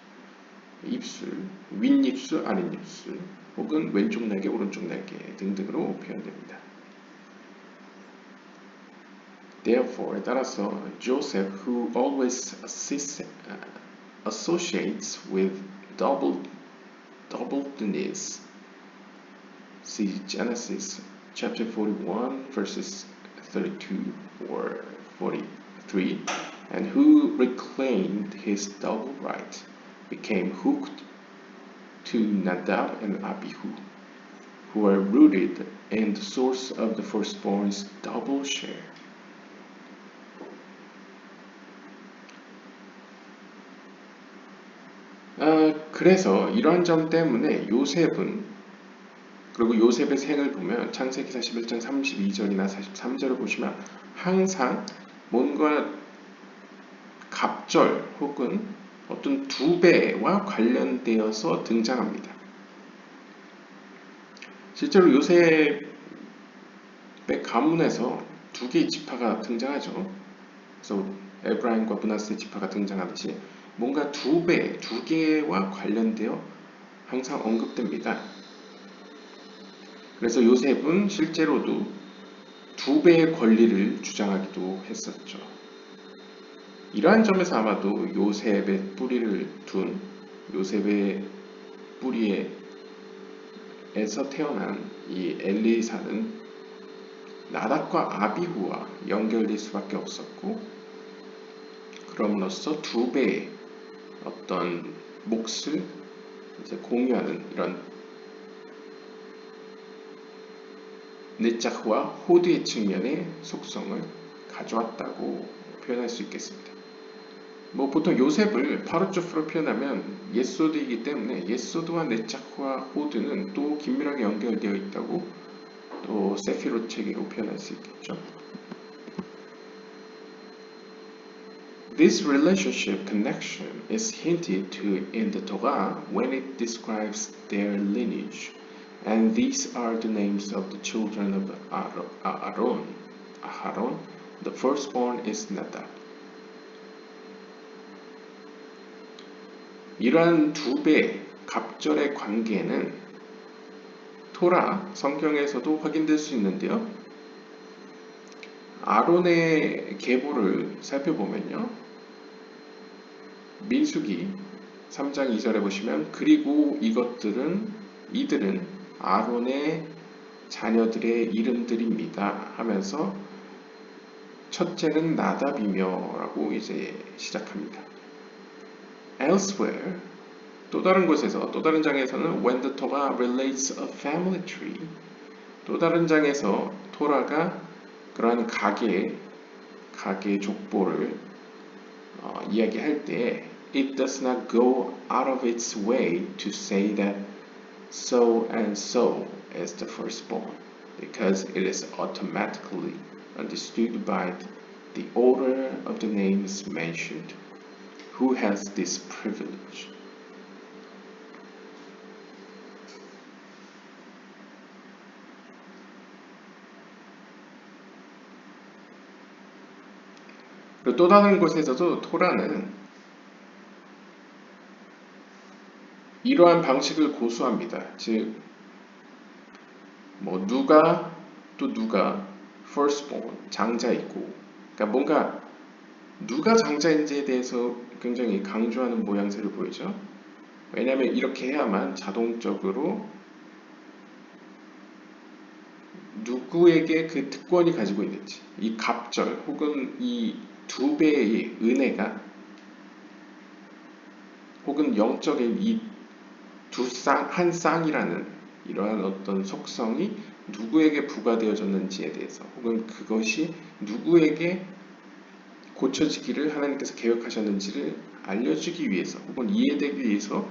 Speaker 1: 입술, 윗입술, 아랫입술, 혹은 왼쪽 날개, 오른쪽 날개 등등으로 표현됩니다. Therefore, 따라서 Joseph, who always associates with doubledness, see Genesis chapter 41 verses 32 or 43, and who reclaimed his double right, became hooked to Nadab and Abihu, who are rooted in the source of the firstborn's double share. 그래서 이러한 점 때문에 요셉은, 그리고 요셉의 생을 보면 창세기 41장 32절이나 43절을 보시면 항상 뭔가 갑절 혹은 어떤 두 배와 관련되어서 등장합니다. 실제로 요셉의 가문에서 두 개의 지파가 등장하죠. 그래서 에브라임과 므낫세 지파가 등장하듯이 뭔가 두 개와 관련되어 항상 언급됩니다. 그래서 요셉은 실제로도 두 배의 권리를 주장하기도 했었죠. 이러한 점에서 아마도 요셉의 뿌리에서 태어난 이 엘리사는 나답과 아비후와 연결될 수밖에 없었고, 그럼으로써 두 배의 어떤 몫을 이제 공유하는 이런 네자흐와 호드의 측면의 속성을 가져왔다고 표현할 수 있겠습니다. 보통 요셉을 파르초프로 표현하면 예소드이기 때문에 예소드와 네자흐와 호드는 또 긴밀하게 연결되어 있다고 또 세피롯 체계로 표현할 수 있겠죠. This relationship connection is hinted to in the Torah when it describes their lineage, and these are the names of the children of Aaron. The firstborn is Nadab. 이러한 두 배 갑절의 관계는 토라 성경에서도 확인될 수 있는데요. 아론의 계보를 살펴보면요. 민수기 3장 2절에 보시면 그리고 이들은 아론의 자녀들의 이름들입니다 하면서 첫째는 나답이며 라고 이제 시작합니다. Elsewhere, 또 다른 곳에서, 또 다른 장에서는 When the Torah relates a family tree, 또 다른 장에서 토라가 그러한 가계 족보를 이야기할 때 It does not go out of its way to say that so and so is the firstborn, because it is automatically understood by the order of the names mentioned. Who has this privilege? 또 다른 곳에서도 토라는 이러한 방식을 고수합니다. 즉, 누가 firstborn, 장자이고, 그러니까 뭔가 누가 장자인지에 대해서 굉장히 강조하는 모양새를 보이죠. 왜냐하면 이렇게 해야만 자동적으로 누구에게 그 특권이 가지고 있는지, 이 갑절 혹은 이 두 배의 은혜가 혹은 영적인 이 한 쌍이라는 이러한 어떤 속성이 누구에게 부과되어졌는지에 대해서, 혹은 그것이 누구에게 고쳐지기를 하나님께서 계획하셨는지를 알려주기 위해서, 혹은 이해되기 위해서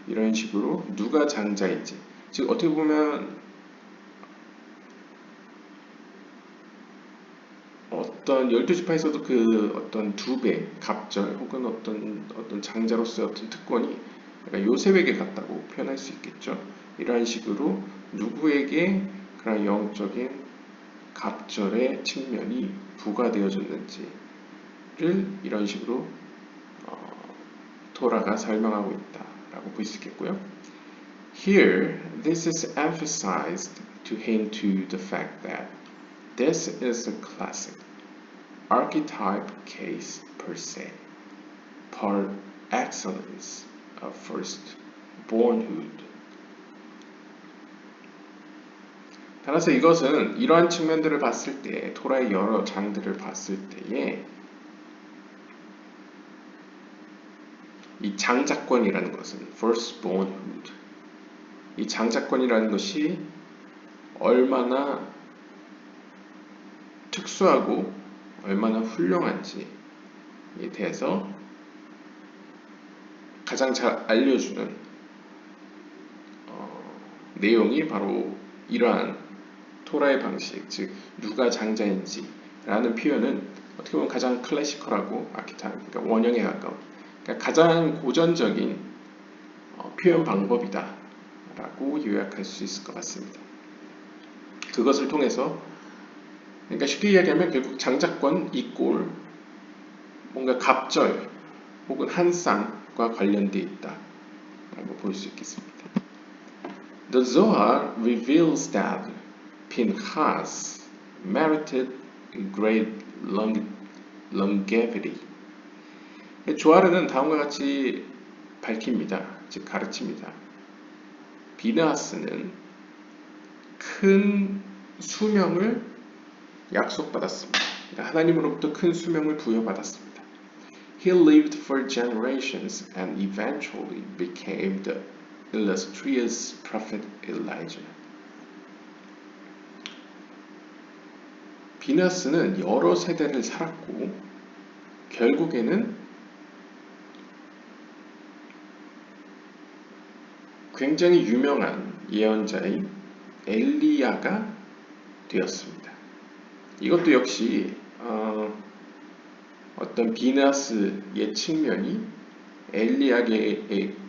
Speaker 1: 이런 식으로 누가 장자인지, 즉 어떻게 보면 어떤 12지파에서도 그 어떤 두 배, 갑절 혹은 어떤 장자로서의 어떤 특권이 요셉에게 갔다고 표현할 수 있겠죠. 이러한 식으로 누구에게 그런 영적인 갑절의 측면이 부과되어졌는지를 이런 식으로 토라가 설명하고 있다라고 볼 수 있겠고요. Here, this is emphasized to hint to the fact that this is a classic. archetype case per se, par excellence of firstbornhood. 따라서 이것은 이러한 측면들을 봤을 때, 토라의 여러 장들을 봤을 때에 이 장자권이라는 것은 firstbornhood, 이 장자권이라는 것이 얼마나 특수하고 얼마나 훌륭한지에 대해서 가장 잘 알려주는 내용이 바로 이러한 토라의 방식, 즉 누가 장자인지 라는 표현은 어떻게 보면 가장 클래시컬하고 아키타입, 그러니까 원형에 가까운, 그러니까 가장 고전적인 표현 방법이다 라고 요약할 수 있을 것 같습니다. 그것을 통해서, 그러니까 쉽게 이야기하면 결국 장자권 이꼴 뭔가 갑절 혹은 한쌍과 관련되어 있다 라고 볼 수 있겠습니다. The Zohar reveals that Pinchas merited great longevity. 조하르는 다음과 같이 밝힙니다. 즉 가르칩니다. 비느하스는 큰 수명을 약속받았습니다. 하나님으로부터 큰 수명을 부여받았습니다. He lived for generations and eventually became the illustrious prophet Elijah. 비느하스는 여러 세대를 살았고 결국에는 굉장히 유명한 예언자인 엘리야가 되었습니다. 이것도 역시 어떤 비느하스의 측면이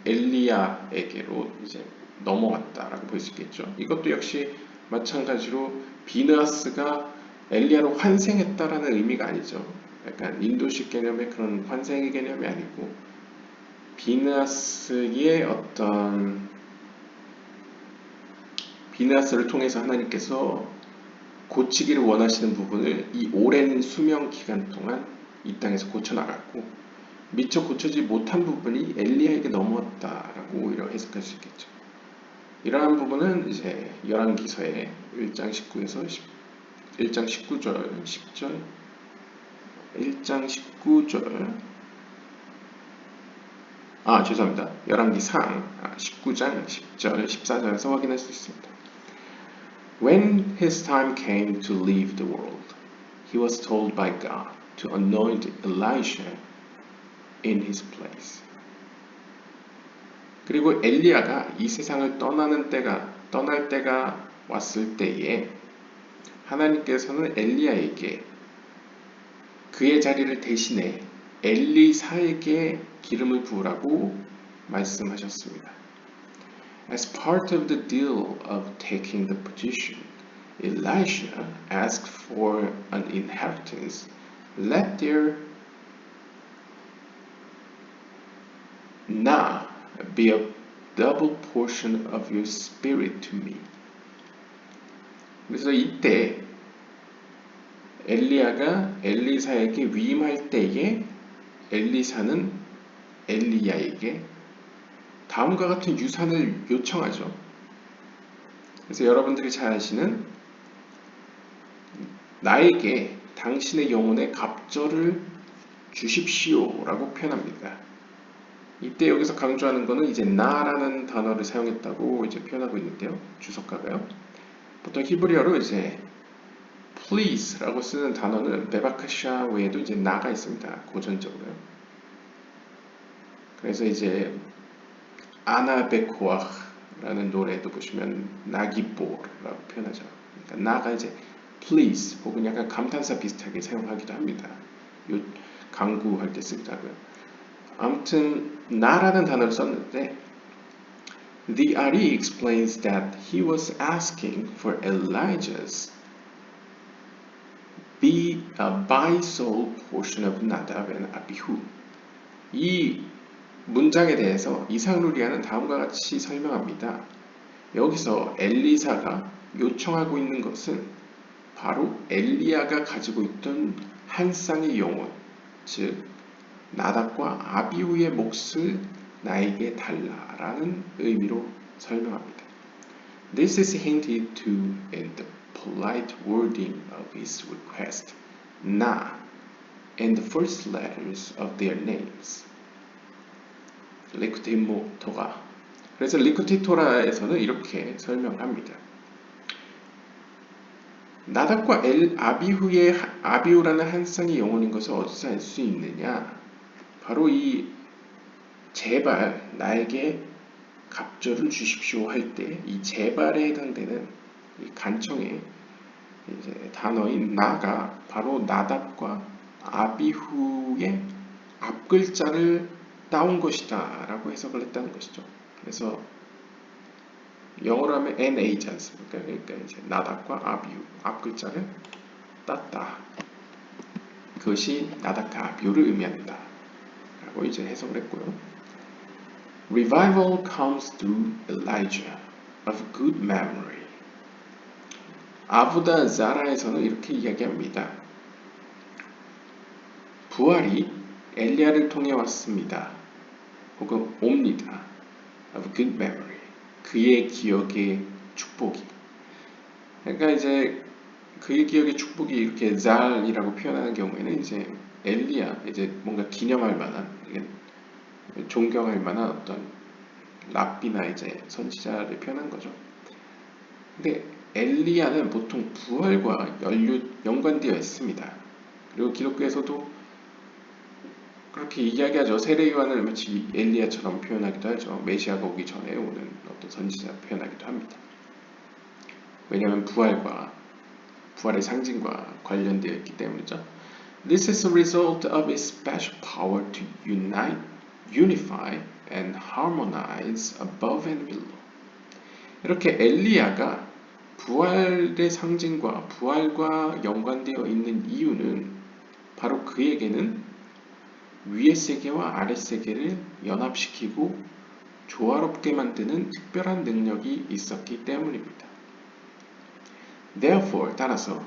Speaker 1: 엘리야에게로 이제 넘어왔다라고 볼 수 있겠죠. 이것도 역시 마찬가지로 비느하스가 엘리야로 환생했다라는 의미가 아니죠. 약간 인도식 개념의 그런 환생의 개념이 아니고 비느하스를 통해서 하나님께서 고치기를 원하시는 부분을 이 오랜 수명 기간 동안 이 땅에서 고쳐나갔고 미처 고쳐지지 못한 부분이 엘리야에게 넘어왔다라고 오히려 해석할 수 있겠죠. 이러한 부분은 이제 열왕기서의 1장 19에서 1장 19절, 10절, 1장 19절, 죄송합니다. 열왕기상 19장 10절, 14절에서 확인할 수 있습니다. When his time came to leave the world, he was told by God to anoint Elisha in his place. 그리고 엘리야가 이 세상을 떠날 때가 왔을 때에 하나님께서는 엘리야에게 그의 자리를 대신해 엘리사에게 기름을 부으라고 말씀하셨습니다. As part of the deal of taking the position, Elisha asked for an inheritance. Let there now be a double portion of your spirit to me. 그래서 이때 엘리야가 엘리사에게 위임할 때에 엘리사는 엘리야에게 다음과 같은 유산을 요청하죠. 그래서 여러분들이 잘 아시는 나에게 당신의 영혼의 갑절을 주십시오 라고 표현합니다. 이때 여기서 강조하는 것은 이제 나라는 단어를 사용했다고 이제 표현하고 있는데요. 주석가가요. 보통 히브리어로 이제 please 라고 쓰는 단어는 베바카샤 외에도 이제 나가 있습니다. 고전적으로요. 그래서 이제 아나베코아 라는 노래도 보시면 나기보라고 표현하죠. 그러니까 나가 이제 please 혹은 약간 감탄사 비슷하게 사용하기도 합니다. 요 강구할 때 쓰기도 하고요. 아무튼 나라는 단어를 썼는데 The Ari explains that he was asking for Elijah's by soul portion of Nadav and Abihu. 이 문장에 대해서 이상루리아는 다음과 같이 설명합니다. 여기서 엘리사가 요청하고 있는 것은 바로 엘리야가 가지고 있던 한 쌍의 영혼, 즉 나답과 아비후의 몫을 나에게 달라라는 의미로 설명합니다. This is hinted to in the polite wording of his request, 나 and the first letters of their names. 리쿠티토라. 그래서 리쿠티토라에서는 이렇게 설명합니다. 나답과 아비후라는 한 쌍의 영혼인 것을 어디서 알 수 있느냐? 바로 이 제발 나에게 갑절을 주십시오 할 때 이 제발에 해당되는 이 간청의 이제 단어인 나가 바로 나답과 아비후의 앞글자를 따온 것이다 라고 해석을 했다는 것이죠. 그래서 영어로 하면 NA지 않습니까? 그러니까 이제 나답과 아비후 앞글자를 땄다. 그것이 나답과 아비후를 의미한다 라고 이제 해석을 했고요. Revival comes through Elijah of good memory. 아부다 자라에서는 이렇게 이야기합니다. 부활이 엘리야를 통해 왔습니다. 혹은 옵니다. Of good memory. 그의 기억의 축복이. 그러니까 이제 그의 기억의 축복이 이렇게 잘이라고 표현하는 경우에는 이제 엘리야, 이제 뭔가 기념할 만한, 존경할 만한 어떤 랍비나 이제 선지자를 표현한 거죠. 근데 엘리야는 보통 부활과 연관되어 있습니다. 그리고 기독교에서도 그렇게 이야기하죠. 세례 요한을 마치 엘리야처럼 표현하기도 하죠. 메시아가 오기 전에 오는 어떤 선지자 표현하기도 합니다. 왜냐하면 부활의 상징과 관련되어 있기 때문이죠. This is a result of its special power to unify and harmonize above and below. 이렇게 엘리야가 부활의 상징과 부활과 연관되어 있는 이유는 바로 그에게는 위의 세계와 아래 세계를 연합시키고 조화롭게 만드는 특별한 능력이 있었기 때문입니다. Therefore, 따라서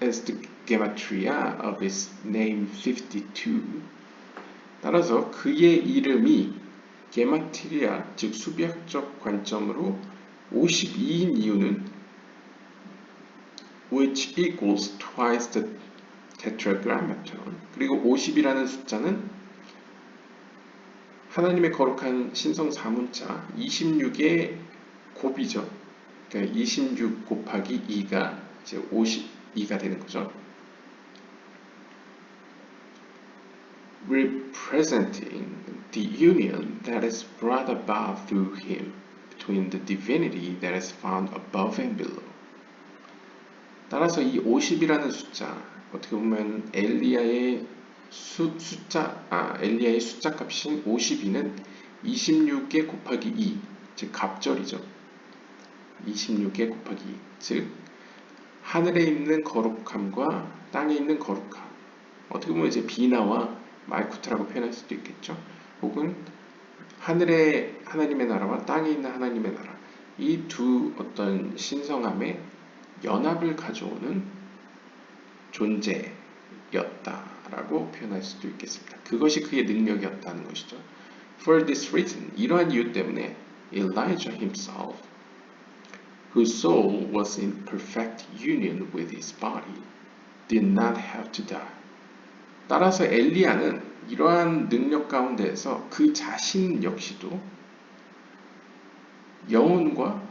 Speaker 1: as the gematria of his name 52, 따라서 그의 이름이 게마트리아, 즉 수비학적 관점으로 52인 이유는 which equals twice the tetragrammaton. 그리고 50이라는 숫자는 하나님의 거룩한 신성 사문자 26의 곱이죠. 그러니까 26 곱하기 2가 이제 52가 되는 거죠. Representing the union that is brought about through him between the divinity that is found above and below. 따라서 이 50이라는 숫자, 어떻게 보면 엘리야의 숫자 값인 52는 26개 곱하기 2, 즉 갑절이죠. 26개 곱하기 2, 즉 하늘에 있는 거룩함과 땅에 있는 거룩함, 어떻게 보면 이제 비나와 말쿠트라고 표현할 수도 있겠죠. 혹은 하늘의 하나님의 나라와 땅에 있는 하나님의 나라, 이 두 어떤 신성함의 연합을 가져오는 존재였다라고 표현할 수도 있겠습니다. 그것이 그의 능력이었다는 것이죠. For this reason, 이러한 이유 때문에 Elijah himself, whose soul was in perfect union with his body, did not have to die. 따라서 엘리야는 이러한 능력 가운데에서 그 자신 역시도 영혼과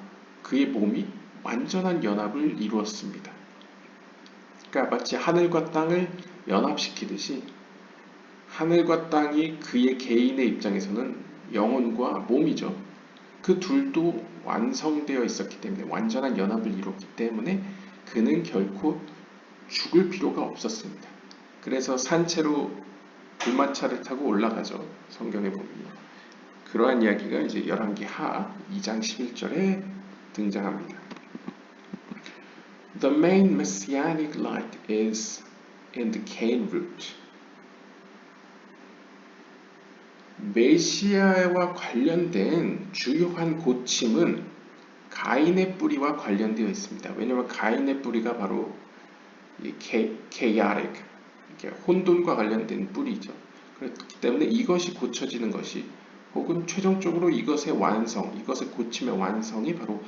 Speaker 1: 그의 몸이 완전한 연합을 이루었습니다. 그러니까 마치 하늘과 땅을 연합시키듯이 하늘과 땅이 그의 개인의 입장에서는 영혼과 몸이죠. 그 둘도 완성되어 있었기 때문에, 완전한 연합을 이뤘기 때문에 그는 결코 죽을 필요가 없었습니다. 그래서 산채로 불마차를 타고 올라가죠. 성경에 보면 그러한 이야기가 이제 열왕기하 2장 11절에 등장합니다. The main messianic light is in the Cain root. 메시아와 관련된 주요한 고침은 가인의 뿌리와 관련되어 있습니다. 왜냐하면 가인의 뿌리가 바로 이 chaotic, 혼돈과 관련된 뿌리죠. 그렇기 때문에 이것이 고쳐지는 것이 혹은 최종적으로 이것의 완성, 이것을 고치면 완성이 바로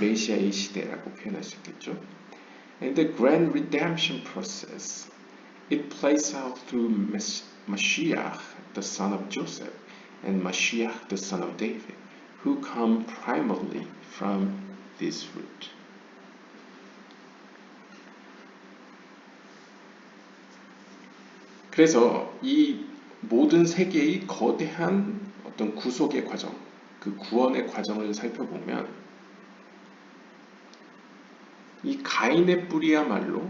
Speaker 1: 메시아의 시대라고 표현할 수 있겠죠. And the grand redemption process, it plays out through Mashiach, the son of Joseph, and Mashiach, the son of David, who come primarily from this root. 그래서 이 모든 세계의 거대한 어떤 구속의 과정, 그 구원의 과정을 살펴보면 이 가인의 뿌리야말로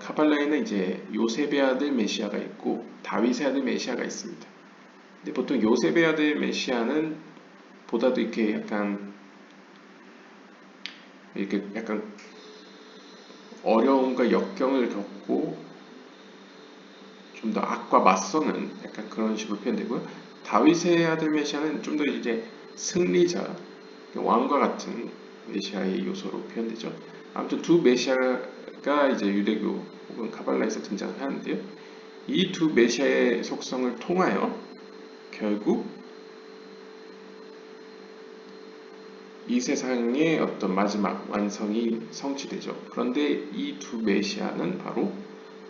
Speaker 1: 카발라에는 이제 요셉의 아들 메시아가 있고 다윗의 아들 메시아가 있습니다. 근데 보통 요셉의 아들 메시아는 보다도 이렇게 약간 어려움과 역경을 겪고 좀 더 악과 맞서는 약간 그런 식으로 표현되고요. 다윗의 아들 메시아는 좀 더 이제 승리자, 왕과 같은 메시아의 요소로 표현되죠. 아무튼 두 메시아가 이제 유대교 혹은 카발라에서 등장을 하는데요. 이 두 메시아의 속성을 통하여 결국 이 세상의 어떤 마지막 완성이 성취되죠. 그런데 이 두 메시아는 바로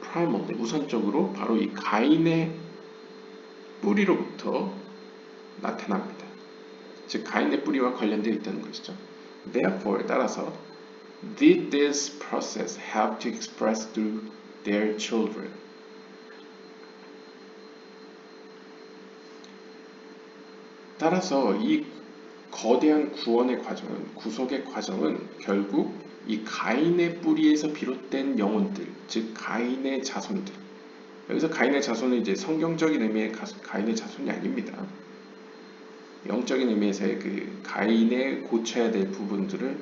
Speaker 1: primarily, 우선적으로 바로 이 가인의 뿌리로부터 나타납니다. 즉 가인의 뿌리와 관련되어 있다는 것이죠. Therefore, 따라서 did this process have to express through their children? 따라서 이 거대한 구원의 과정은, 구속의 과정은 결국 이 가인의 뿌리에서 비롯된 영혼들, 즉 가인의 자손들. 여기서 가인의 자손은 이제 성경적인 의미의 가인의 자손이 아닙니다. 영적인 의미에서의 그 가인의 고쳐야 될 부분들을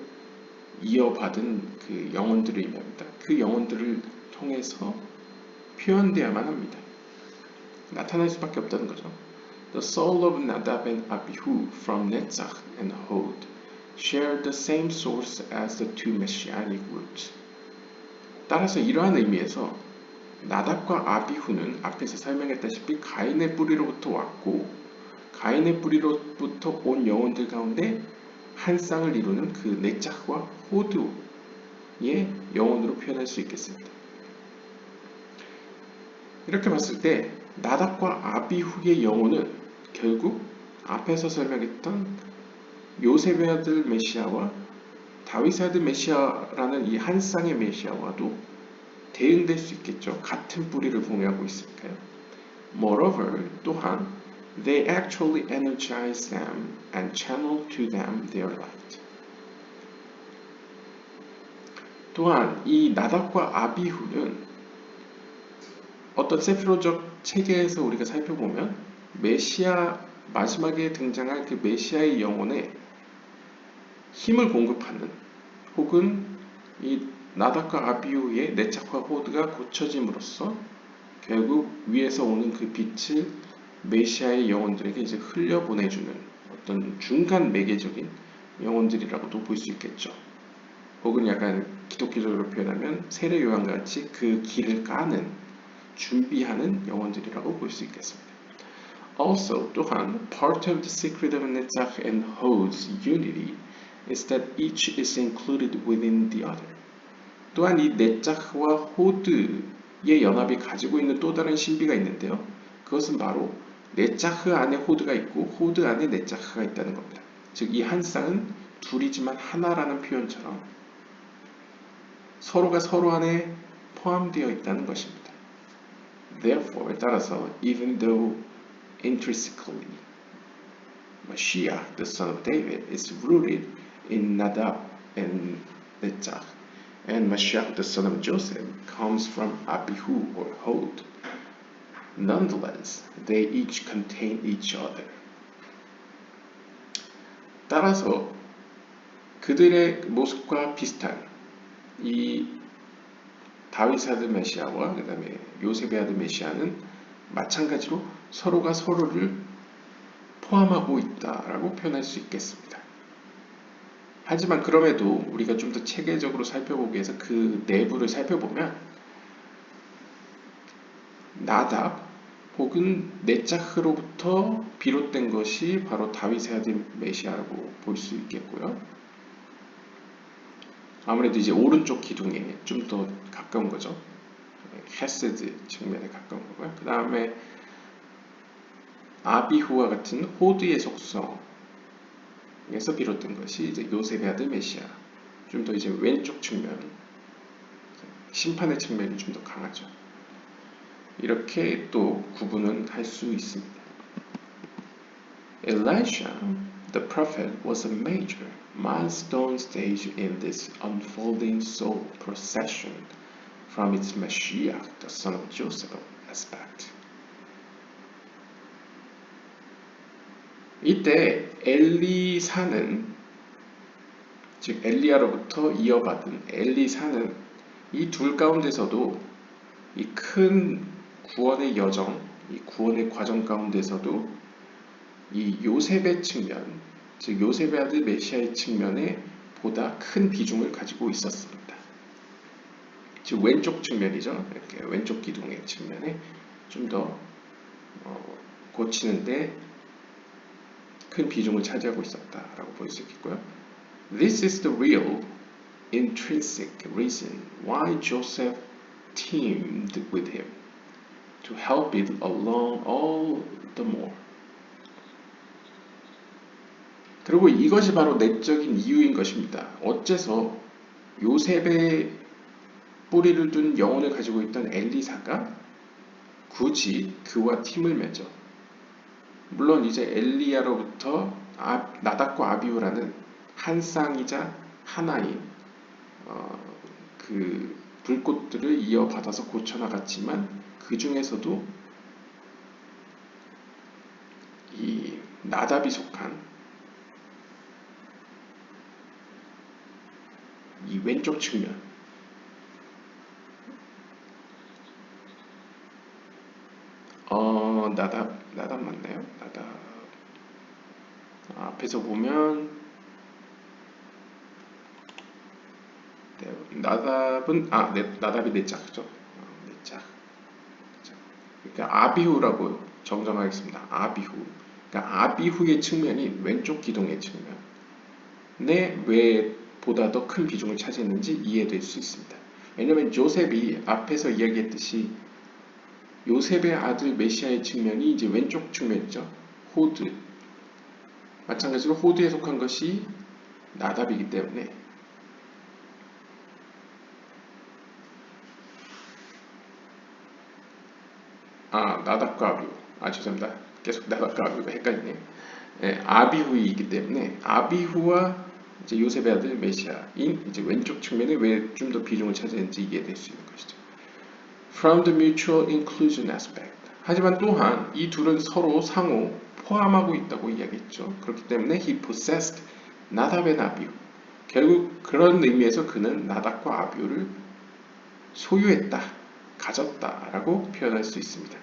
Speaker 1: 이어받은 그 영혼들을 의미합니다. 그 영혼들을 통해서 표현되어야만 합니다. 나타날 수밖에 없다는 거죠. The soul of Nadab and Abihu from Netzach and Hod share the same source as the two messianic roots. 따라서 이러한 의미에서 나답과 아비후는 앞에서 설명했다시피 가인의 뿌리로부터 왔고 가인의 뿌리로부터 온 영혼들 가운데 한 쌍을 이루는 그 네짝과 호드의 영혼으로 표현할 수 있겠습니다. 이렇게 봤을 때 나답과 아비후의 영혼은 결국 앞에서 설명했던 요셉의 아들 메시아와 다윗의 아들 메시아라는 이 한 쌍의 메시아와도 대응될 수 있겠죠. 같은 뿌리를 공유하고 있으니까요. Moreover, 또한 they actually energize them and channel to them their light. 또한 이 나답과 아비후는 어떤 세피로적 체계에서 우리가 살펴보면 메시아 마지막에 등장할 그 메시아의 영혼에 힘을 공급하는 혹은 이 나답과 아비후의 네짝과 호드가 고쳐짐으로써 결국 위에서 오는 그 빛을 메시아의 영혼들에게 이제 흘려보내주는 어떤 중간 매개적인 영혼들이라고도 볼 수 있겠죠. 혹은 약간 기독교적으로 표현하면 세례 요한과 같이 그 길을 까는 준비하는 영혼들이라고 볼 수 있겠습니다. Also, 또한 part of the secret of Netzach and Hod's unity is that each is included within the other. 또한 이 네짝과 호드의 연합이 가지고 있는 또 다른 신비가 있는데요. 그것은 바로 네짝흐 안에 호드가 있고 호드 안에 네짝흐가 있다는 겁니다. 즉 이 한 쌍은 둘이지만 하나라는 표현처럼 서로가 서로 안에 포함되어 있다는 것입니다. Therefore, 따라서 even though intrinsically Mashiach, the son of David, is rooted in Nadab and Netzach, and Mashiach, the son of Joseph, comes from Abihu or Hod. Nonetheless, they each contain each other. 따라서 그들의 모습과 비슷한 이 다윗의 아들 메시아와 그 다음에 요셉의 아들 메시아는 마찬가지로 서로가 서로를 포함하고 있다라고 표현할 수 있겠습니다. 하지만 그럼에도 우리가 좀 더 체계적으로 살펴보기 위해서 그 내부를 살펴보면 나답 혹은 네짜흐로부터 비롯된 것이 바로 다윗의 아들 메시아라고 볼 수 있겠고요. 아무래도 이제 오른쪽 기둥에 좀 더 가까운 거죠. 헤세드 측면에 가까운 거고요. 그 다음에 아비후와 같은 호드의 속성에서 비롯된 것이 이제 요셉의 아들 메시아. 좀 더 이제 왼쪽 측면, 심판의 측면이 좀 더 강하죠. 이렇게 또 구분은 할 수 있습니다. Elisha, the prophet, was a major milestone stage in this unfolding soul procession from its Mashiach, the son of Joseph, aspect. 이때 엘리사는, 즉 엘리야로부터 이어받은 엘리사는 이 둘 가운데서도 이 큰 구원의 여정, 이 구원의 과정 가운데서도 이 요셉의 측면, 즉 요셉의 아들 메시아의 측면에 보다 큰 비중을 가지고 있었습니다. 즉 왼쪽 측면이죠. 이렇게 왼쪽 기둥의 측면에 좀 더 고치는데 큰 비중을 차지하고 있었다라고 볼 수 있겠고요. This is the real intrinsic reason why Joseph teamed with him to help it along all the more. 그리고 이것이 바로 내적인 이유인 것입니다. 어째서 요셉의 뿌리를 둔 영혼을 가지고 있던 엘리사가 굳이 그와 팀을 맺어. 물론 이제 엘리야로부터 나답과 아비후라는 한 쌍이자 하나인 그 불꽃들을 이어받아서 고쳐나갔지만 그 중에서도 이 나답이 속한 이 왼쪽 측면, 나답 맞나요? 앞에서 보면 나답은 나답이 네짝죠. 네짝. 그러니까 아비후라고 정정하겠습니다. 아비후. 그러니까 아비후의 측면이 왼쪽 기둥의 측면에 왜 보다 더 큰 비중을 차지했는지 이해될 수 있습니다. 왜냐하면 요셉이 앞에서 이야기했듯이 요셉의 아들 메시아의 측면이 이제 왼쪽 측면이죠. 호드. 마찬가지로 호드에 속한 것이 나답이기 때문에 나답과 아비후. 죄송합니다. 계속 나답과 아비후가 헷갈리네요. 아비후이기 때문에 아비후와 이제 요셉의 아들 메시아인 이제 왼쪽 측면에 왜 좀 더 비중을 차지했는지 이해될 수 있는 것이죠. From the mutual inclusion aspect. 하지만 또한 이 둘은 서로 상호 포함하고 있다고 이야기했죠. 그렇기 때문에 he possessed 나답 and 아비후. 결국 그런 의미에서 그는 나답과 아비후를 소유했다, 가졌다라고 표현할 수 있습니다.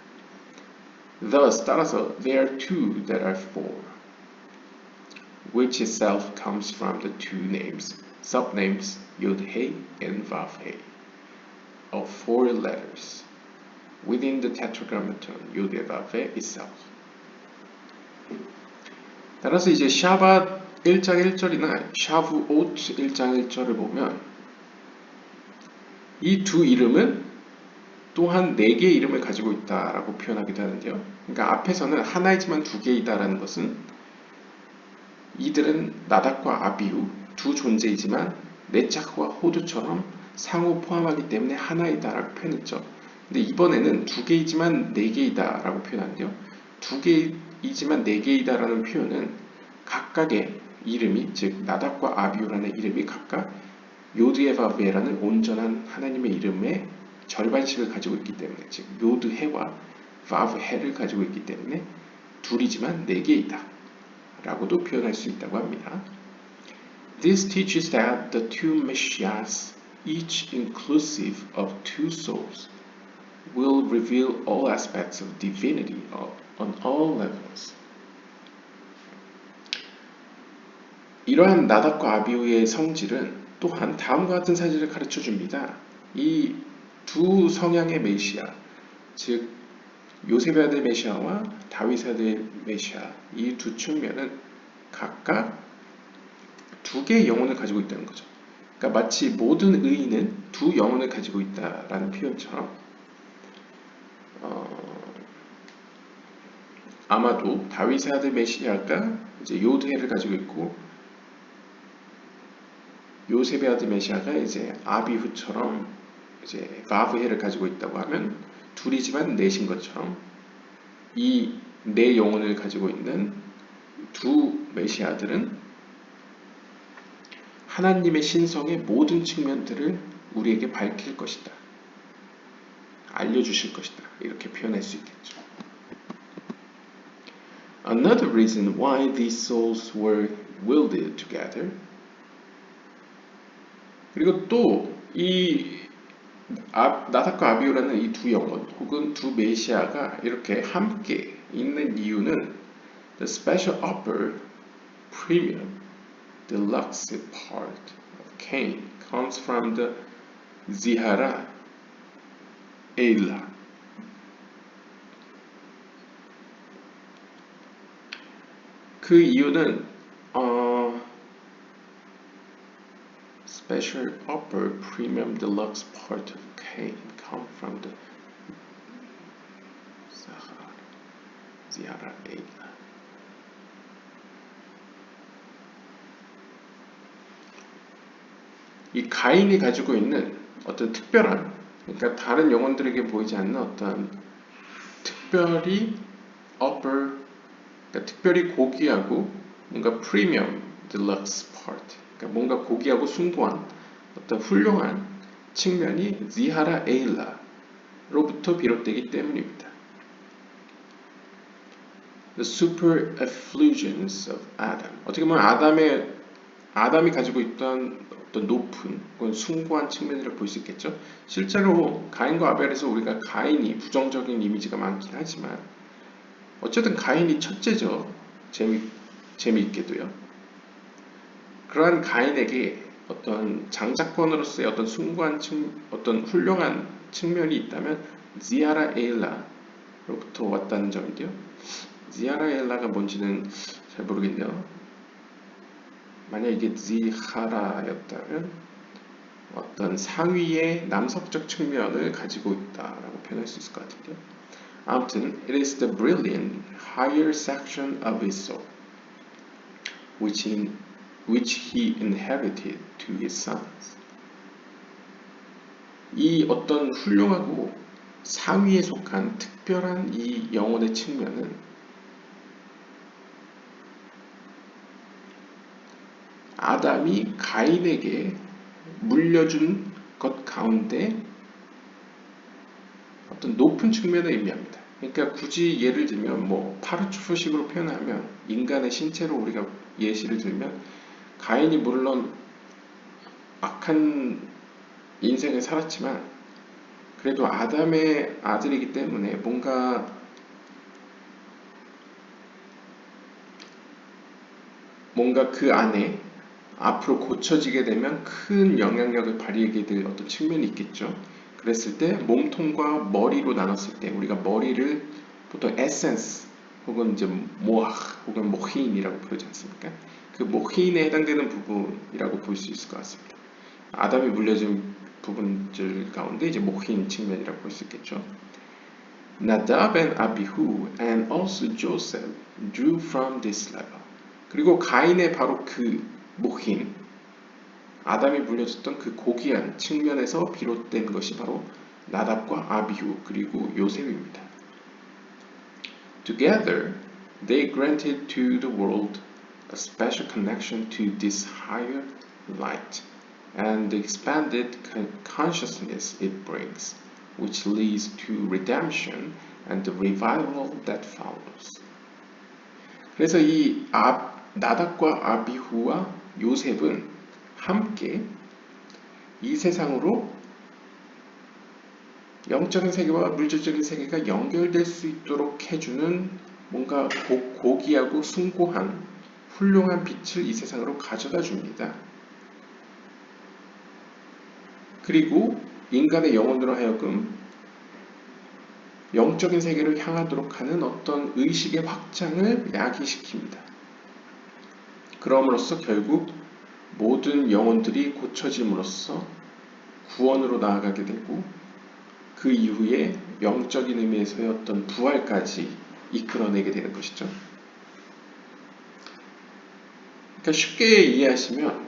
Speaker 1: Thus, 따라서 there are two that are four, which itself comes from the two names, subnames Yod-Heh and Vav-Heh, of four letters within the tetragrammaton Yod-Heh-Vav-Heh itself. 따라서 이제 샤밧 1장 1절이나 샤브옷 1장 1절을 보면 이 두 이름은 또한 4개의 이름을 가지고 있다라고 표현하기도 하는데요. 그러니까 앞에서는 하나이지만 2개이다라는 것은 이들은 나답과 아비후 두 존재이지만 네짝과 호두처럼 상호 포함하기 때문에 하나이다라고 표현했죠. 근데 이번에는 2개이지만 4개이다라고 표현하는데요. 2개이지만 4개이다라는 표현은 각각의 이름이, 즉 나답과 아비후라는 이름이 각각 요드에바브에라는 온전한 하나님의 이름의 절반씩을 가지고 있기 때문에, 즉 요드해와 바브해를 가지고 있기 때문에 둘이지만 4개이다 라고도 표현할 수 있다고 합니다. This teaches that the two Messiahs, each inclusive of two souls, will reveal all aspects of divinity on all levels. 이러한 나답과 아비후의 성질은 또한 다음과 같은 사실을 가르쳐 줍니다. 이 두 성향의 메시아, 즉 요셉의 아들 메시아와 다윗의 아들 메시아, 이 두 측면은 각각 두 개의 영혼을 가지고 있다는 거죠. 그러니까 마치 모든 의인은 두 영혼을 가지고 있다라는 표현처럼 아마도 다윗의 아들 메시아가 이제 요드해를 가지고 있고 요셉의 아들 메시아가 이제 아비후처럼 이제 바브해를 가지고 있다고 하면 둘이지만 넷인 것처럼 이 네 영혼을 가지고 있는 두 메시아들은 하나님의 신성의 모든 측면들을 우리에게 밝힐 것이다. 알려주실 것이다. 이렇게 표현할 수 있겠죠. Another reason why these souls were wielded together. 그리고 또 이 나답과 아비후라는 이 두 영혼 혹은 두 메시아가 이렇게 함께 있는 이유는 the special upper premium deluxe part of Cain comes from the Zihara Eila. 그 이유는 special upper premium deluxe part of Cain come from the Zihara Eila. 이 가인이 가지고 있는 어떤 특별한, 그러니까 다른 영혼들에게 보이지 않는 어떤 특별히 upper, 그러니까 특별히 고귀하고 뭔가 프리미엄 딜럭스 파트, 그러니까 뭔가 고귀하고 숭고한 어떤 훌륭한 측면이 지하라 에일라로부터 비롯되기 때문입니다. The super effulgence of Adam. 어떻게 보면 아담이 가지고 있던 어떤 높은 그런 숭고한 측면이라고 볼 수 있겠죠. 실제로 가인과 아벨에서 우리가 가인이 부정적인 이미지가 많긴 하지만 어쨌든 가인이 첫째죠. 재미있게도요. 그러한 가인에게 어떤 장자권으로서의 어떤 숭고한 어떤 훌륭한 측면이 있다면 지아라 에일라로부터 왔다는 점인데요. 지아라 에일라가 뭔지는 잘 모르겠네요. 만약 이게 지하라였다면 어떤 상위의 남성적 측면을 가지고 있다라고 표현할 수 있을 것 같은데요. 아무튼 it is the brilliant higher section of his soul which he inherited to his sons. 이 어떤 훌륭하고 상위에 속한 특별한 이 영혼의 측면은 아담이 가인에게 물려준 것 가운데 어떤 높은 측면을 의미합니다. 그러니까 굳이 예를 들면 뭐 파르투프식으로 표현하면 인간의 신체로 우리가 예시를 들면 가인이 물론 악한 인생을 살았지만 그래도 아담의 아들이기 때문에 뭔가 그 안에 앞으로 고쳐지게 되면 큰 영향력을 발휘하게 될 어떤 측면이 있겠죠. 그랬을 때 몸통과 머리로 나눴을 때 우리가 머리를 보통 에센스 혹은 이제 모아 혹은 모힌이라고 부르지 않습니까? 그 모힌에 해당되는 부분이라고 볼 수 있을 것 같습니다. 아담이 물려준 부분들 가운데 이제 모힌 측면이라고 볼 수 있겠죠. Nadab and Abihu and also Joseph drew from this level. 그리고 가인의 바로 그 모힌, 아담이 물려줬던 그 고귀한 측면에서 비롯된 것이 바로 나답과 아비후 그리고 요셉입니다. Together, they granted to the world a special connection to this higher light and the expanded consciousness it brings, which leads to redemption and the revival that follows. 그래서 이 나답과 아비후와 요셉은 함께 이 세상으로 영적인 세계와 물질적인 세계가 연결될 수 있도록 해주는 뭔가 고귀하고 숭고한 훌륭한 빛을 이 세상으로 가져다 줍니다. 그리고 인간의 영혼으로 하여금 영적인 세계를 향하도록 하는 어떤 의식의 확장을 야기시킵니다. 그럼으로써 결국 모든 영혼들이 고쳐짐으로써 구원으로 나아가게 되고 그 이후에 영적인 의미에서의 어떤 부활까지 이끌어내게 되는 것이죠. 그러니까 쉽게 이해하시면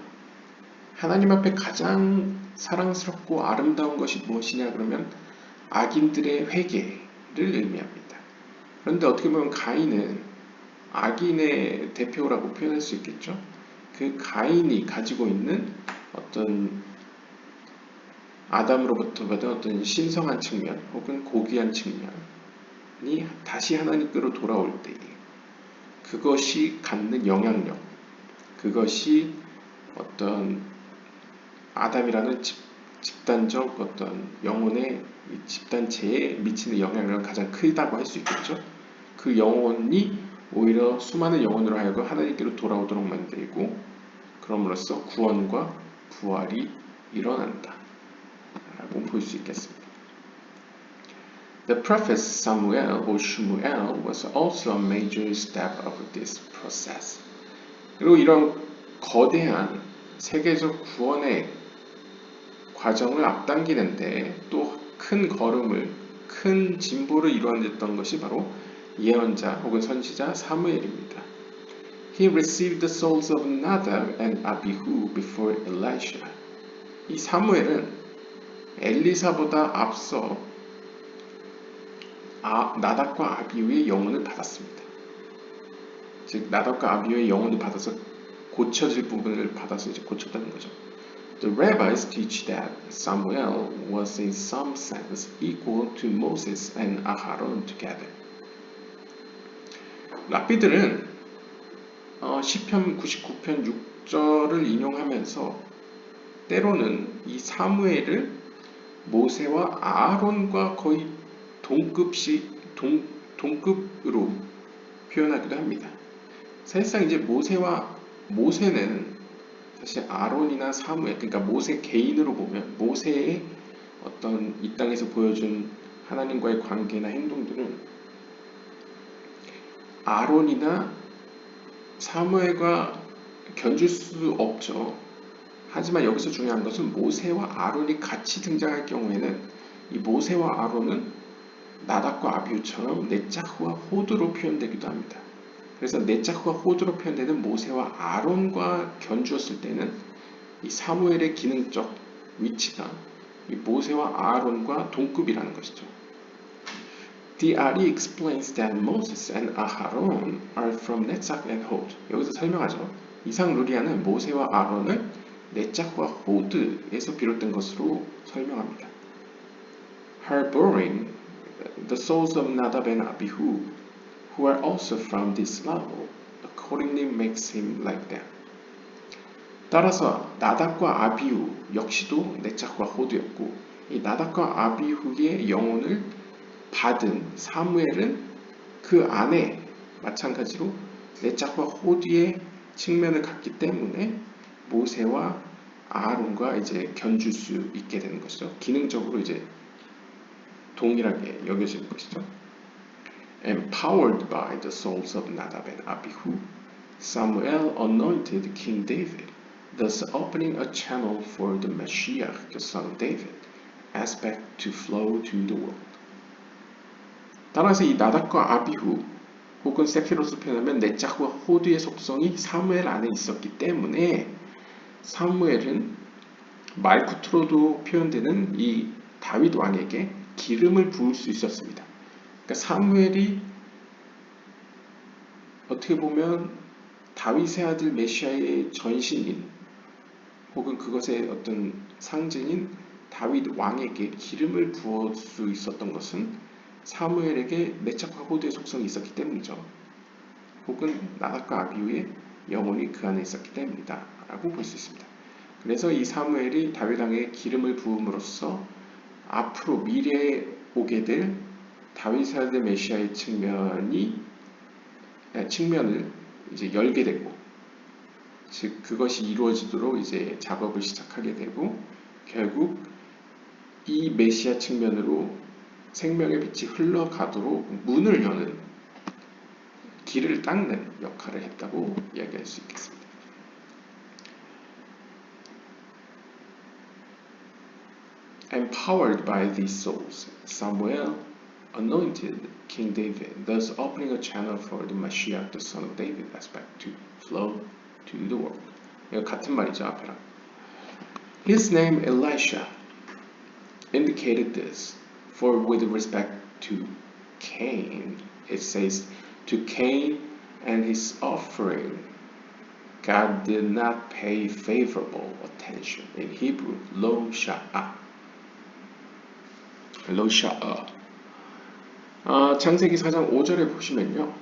Speaker 1: 하나님 앞에 가장 사랑스럽고 아름다운 것이 무엇이냐 그러면 악인들의 회개를 의미합니다. 그런데 어떻게 보면 가인은 악인의 대표라고 표현할 수 있겠죠. 그 가인이 가지고 있는 어떤 아담으로부터 받은 어떤 신성한 측면 혹은 고귀한 측면이 다시 하나님께로 돌아올 때에 그것이 갖는 영향력, 그것이 어떤 아담이라는 집단적 어떤 영혼의 집단체에 미치는 영향력은 가장 크다고 할 수 있겠죠. 그 영혼이 오히려 수많은 영혼으로 하여금 하나님께로 돌아오도록 만들고 그럼으로써 구원과 부활이 일어난다 라고 볼 수 있겠습니다. The prophet Samuel or Shmuel was also a major step of this process. 그리고 이런 거대한 세계적 구원의 과정을 앞당기는데 또 큰 걸음을, 큰 진보를 이루어냈던 것이 바로 예언자 혹은 선지자 사무엘입니다. He received the souls of Nadab and Abihu before Elisha. 이 사무엘은 엘리사보다 앞서 나답과 아비후의 영혼을 받았습니다. 즉 나답과 아비후의 영혼을 받아서 고쳐질 부분을 받아서 이제 고쳤다는 거죠. The rabbis teach that Samuel was in some sense equal to Moses and Aharon together. 랍비들은 시편 99편 6절을 인용하면서 때로는 이 사무엘을 모세와 아론과 거의 동급으로 표현하기도 합니다. 사실상 이제 모세는 사실 아론이나 사무엘, 그러니까 모세 개인으로 보면 모세의 어떤 이 땅에서 보여준 하나님과의 관계나 행동들은 아론이나 사무엘과 견줄 수 없죠. 하지만 여기서 중요한 것은 모세와 아론이 같이 등장할 경우에는 이 모세와 아론은 나답과 아비후처럼 넷자흐와 호드로 표현되기도 합니다. 그래서 넷자흐와 호드로 표현되는 모세와 아론과 견주었을 때는 이 사무엘의 기능적 위치가 이 모세와 아론과 동급이라는 것이죠. The Ari explains that Moses and Aharon are from Netzach and Hod. 여기서 설명하죠. 이상 루리아는 모세와 아론을 넷자흐와 호드에서 비롯된 것으로 설명합니다. Harboring the souls of Nadab and Abihu, who are also from this level, accordingly makes him like them. 따라서 나답과 아비후 역시도 넷자흐와 호드였고 이 나답과 아비후의 영혼을 받은 사무엘은 그 안에 마찬가지로 넷자흐와 호드의 측면을 갖기 때문에 모세와 아론과 이제 견줄 수 있게 되는 것이죠. 기능적으로 이제 동일하게 여겨지는 것이죠. Empowered by the souls of Nadab and Abihu, Samuel anointed King David, thus opening a channel for the Mashiach, the son of David, aspect to flow to the world. 따라서 이 나답과 아비후 혹은 세피로스 표현하면 넷자흐와 호드의 속성이 사무엘 안에 있었기 때문에 사무엘은 말쿠트로도 표현되는 이 다윗 왕에게 기름을 부을 수 있었습니다. 그러니까 사무엘이 어떻게 보면 다윗의 아들 메시아의 전신인 혹은 그것의 어떤 상징인 다윗 왕에게 기름을 부을 수 있었던 것은 사무엘에게 넷자흐와 호드의 속성이 있었기 때문이죠. 혹은 나답과 아비후의 영혼이 그 안에 있었기 때문이다 라고 볼 수 있습니다. 그래서 이 사무엘이 다윗 왕에게 기름을 부음으로써 앞으로 미래에 오게 될 다윗의 아들 메시아의 측면을 이제 열게 되고 즉 그것이 이루어지도록 이제 작업을 시작하게 되고 결국 이 메시아 측면으로 생명의 빛이 흘러가도록 문을 여는 길을 닦는 역할을 했다고 이야기할 수 있겠습니다. Empowered by these souls, Samuel anointed King David, thus opening a channel for the Mashiach, the son of David aspect to flow to the world. 이거 같은 말이죠, 앞에랑. His name Elisha indicated this, for with respect to Cain, it says, to Cain and his offering, God did not pay favorable attention. In Hebrew, lo sha'a. lo sha'a. 창세기 4장 5절에 보시면요.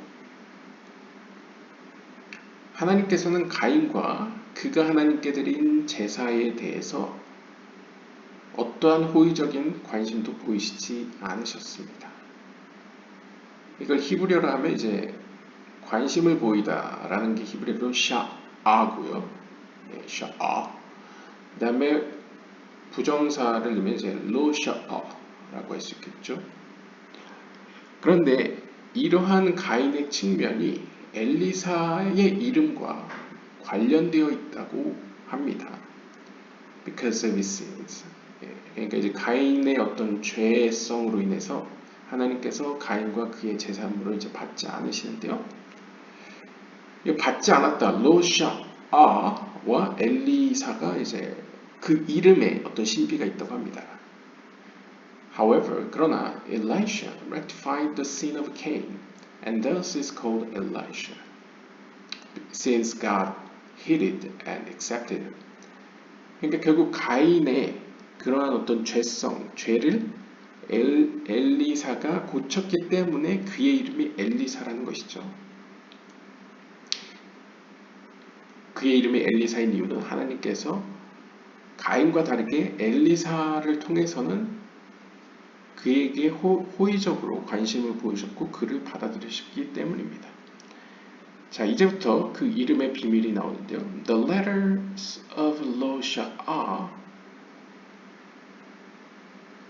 Speaker 1: 하나님께서는 가인과 그가 하나님께 드린 제사에 대해서 어떠한 호의적인 관심도 보이시지 않으셨습니다. 이걸 히브리어로 하면 이제 관심을 보이다라는 게 히브리어로 샤아고요. 샤아. 그 다음에 부정사를 넣으면 이제 로샤아라고 할 수 있겠죠. 그런데 이러한 가인의 측면이 엘리사의 이름과 관련되어 있다고 합니다. Because of his sins. 그러니까 이제 가인의 어떤 죄성으로 인해서 하나님께서 가인과 그의 제사물을 이제 받지 않으시는데요. 받지 않았다. 로샤아와 엘리사가 이제 그 이름에 어떤 신비가 있다고 합니다. However, 그러나 Elisha rectified the sin of Cain, and thus is called Elisha, since God heeded and accepted him. 그러니까 결국 가인의 그러한 어떤 죄를 엘리사가 고쳤기 때문에 그의 이름이 엘리사라는 것이죠. 그의 이름이 엘리사인 이유는 하나님께서 가인과 다르게 엘리사를 통해서는 그에게 호의적으로 관심을 보이셨고 그를 받아들이셨기 때문입니다. 자, 이제부터 그 이름의 비밀이 나오는데요. The letters of Lo-Sha'ah,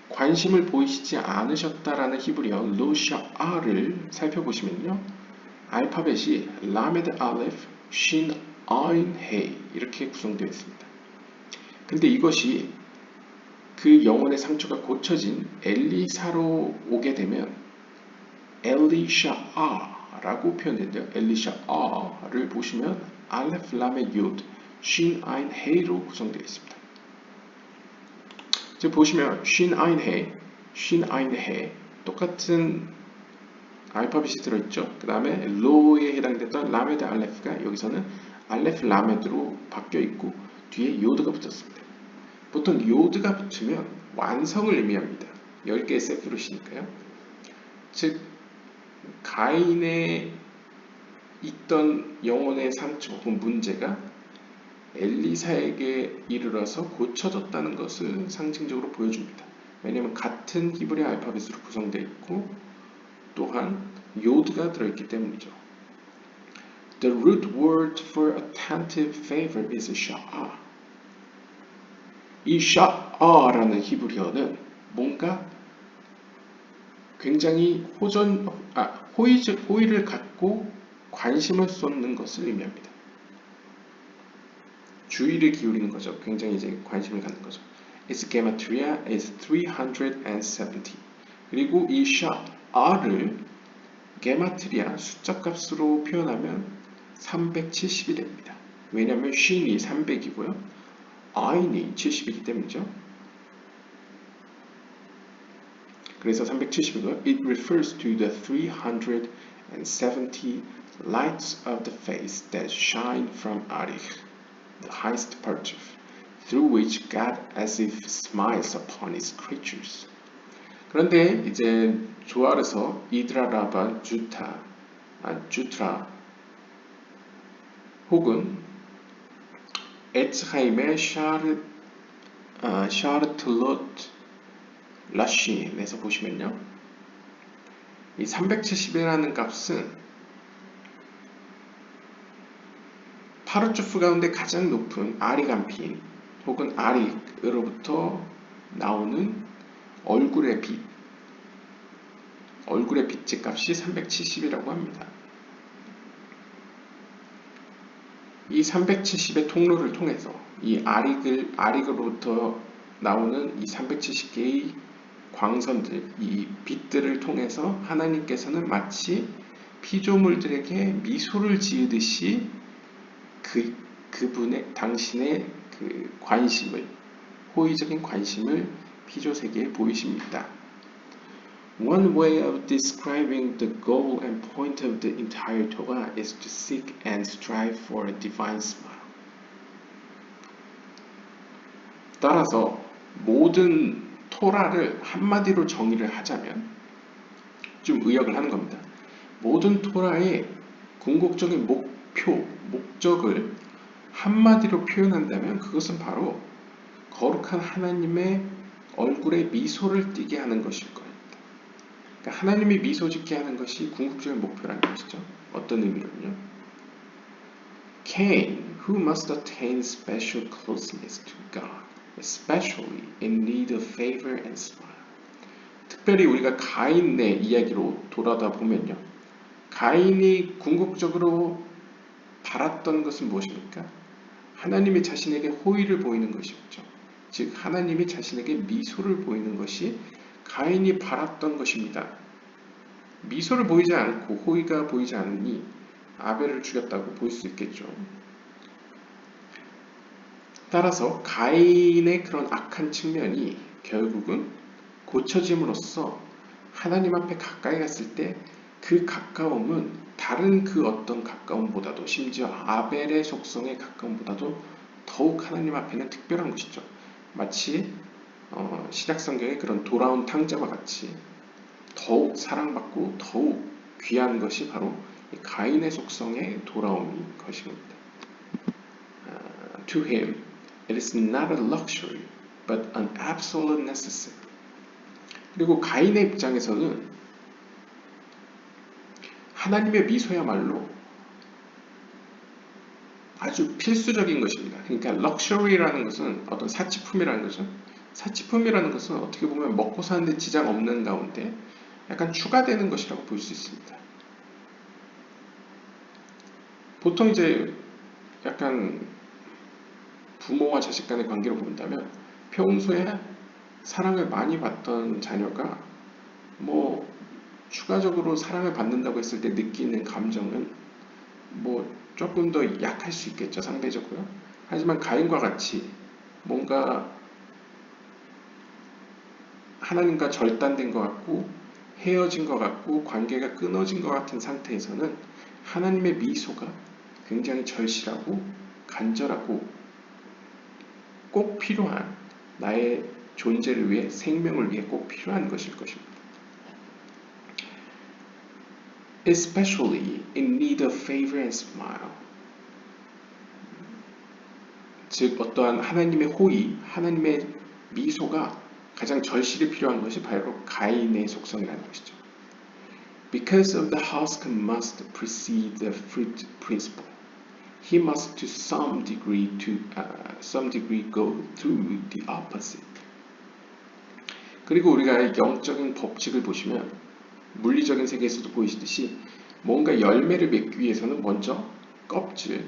Speaker 1: 관심을 보이시지 않으셨다라는 히브리어 Lo-Sha'ah를 살펴보시면요. 알파벳이 라메드 알레프, 신, 아인, 헤이 이렇게 구성되어 있습니다. 근데 이것이 그 영혼의 상처가 고쳐진 엘리사로 오게 되면 엘리샤아라고 표현되는데요. 엘리샤아를 보시면 알레프 라메 요드 신 아인 헤이로 구성되어 있습니다. 이제 보시면 신 아인 헤이 똑같은 알파벳이 들어있죠. 그 다음에 로에 해당됐던 라메드 알레프가 여기서는 알레프 라메드로 바뀌어 있고 뒤에 요드가 붙었습니다. 보통 요드가 붙으면 완성을 의미합니다. 10개의 세피롯이니까요. 즉 가인에 있던 영혼의 상처 혹은 문제가 엘리사에게 이르러서 고쳐졌다는 것을 상징적으로 보여줍니다. 왜냐하면 같은 히브리 알파벳으로 구성되어 있고 또한 요드가 들어있기 때문이죠. The root word for attentive favor is sha'ah. 이 sha'ah라는 히브리어는 뭔가 굉장히 호의를 갖고 관심을 쏟는 것을 의미합니다. 주의를 기울이는 거죠. 굉장히 이제 관심을 갖는 거죠. Its gematria is 370. 그리고 이 sha'ah를 게마트리아 숫자 값으로 표현하면 370이 됩니다. 왜냐하면 쉰이 300이고요. 아인이 70이기 때문이죠. 그래서 370이고요. It refers to the 370 lights of the face that shine from Arich, the highest part through which God as if smiles upon his creatures. 그런데 이제 조알에서 이드라라바 주트라 혹은 에츠하임의 샤르틀롯 라쉬에서 보시면요. 이 370이라는 값은 파르투프 가운데 가장 높은 아리간핀 혹은 아릭으로부터 나오는 얼굴의 빛, 얼굴의 빛의 값이 370이라고 합니다. 이 370의 통로를 통해서 이 아릭으로부터 나오는 이 370개의 광선들, 이 빛들을 통해서 하나님께서는 마치 피조물들에게 미소를 지으듯이 그분의 당신의 그 관심을, 호의적인 관심을 피조 세계에 보이십니다. One way of describing the goal and point of the entire Torah is to seek and strive for a divine smile. 따라서 모든 토라를 한마디로 정의를 하자면 좀 의역을 하는 겁니다. 모든 토라의 궁극적인 목적을 한마디로 표현한다면 그것은 바로 거룩한 하나님의 얼굴에 미소를 띠게 하는 것일 겁니다. 그러니까 하나님이 미소 짓게 하는 것이 궁극적인 목표라는 것이죠. 어떤 의미로는요. Cain, who must attain special closeness to God, especially in need of favor and smile. 특별히 우리가 가인의 이야기로 돌아다 보면요. 가인이 궁극적으로 바랐던 것은 무엇입니까? 하나님이 자신에게 호의를 보이는 것이었죠. 즉 하나님이 자신에게 미소를 보이는 것이 가인이 바랐던 것입니다. 미소를 보이지 않고 호의가 보이지 않으니 아벨을 죽였다고 볼 수 있겠죠. 따라서 가인의 그런 악한 측면이 결국은 고쳐짐으로써 하나님 앞에 가까이 갔을 때 그 가까움은 다른 그 어떤 가까움보다도 심지어 아벨의 속성의 가까움보다도 더욱 하나님 앞에는 특별한 것이죠. 마치 신약성경의 그런 돌아온 탕자와 같이 더욱 사랑받고 더욱 귀한 것이 바로 가인의 속성의 돌아옴인 것입니다. To him, it is not a luxury, but an absolute necessity. 그리고 가인의 입장에서는 하나님의 미소야말로 아주 필수적인 것입니다. 그러니까 럭셔리라는 것은 어떤 사치품이라는 거죠. 사치품이라는 것은 어떻게 보면 먹고 사는데 지장 없는 가운데 약간 추가되는 것이라고 볼 수 있습니다. 보통 이제 약간 부모와 자식 간의 관계로 본다면 평소에 사랑을 많이 받던 자녀가 뭐 추가적으로 사랑을 받는다고 했을 때 느끼는 감정은 뭐 조금 더 약할 수 있겠죠, 상대적으로. 하지만 가인과 같이 뭔가 하나님과 절단된 것 같고 헤어진 것 같고 관계가 끊어진 것 같은 상태에서는 하나님의 미소가 굉장히 절실하고 간절하고 꼭 필요한, 나의 존재를 위해, 생명을 위해 꼭 필요한 것일 것입니다. Especially in need of favor and smile. 즉 어떠한 하나님의 호의, 하나님의 미소가 가장 절실히 필요한 것이 바로 가인의 속성이라는 것이죠. Because of the husband must precede the fruit principle, he must to some degree go through the opposite. 그리고 우리가 영적인 법칙을 보시면 물리적인 세계에서도 보이시듯이 뭔가 열매를 맺기 위해서는 먼저 껍질을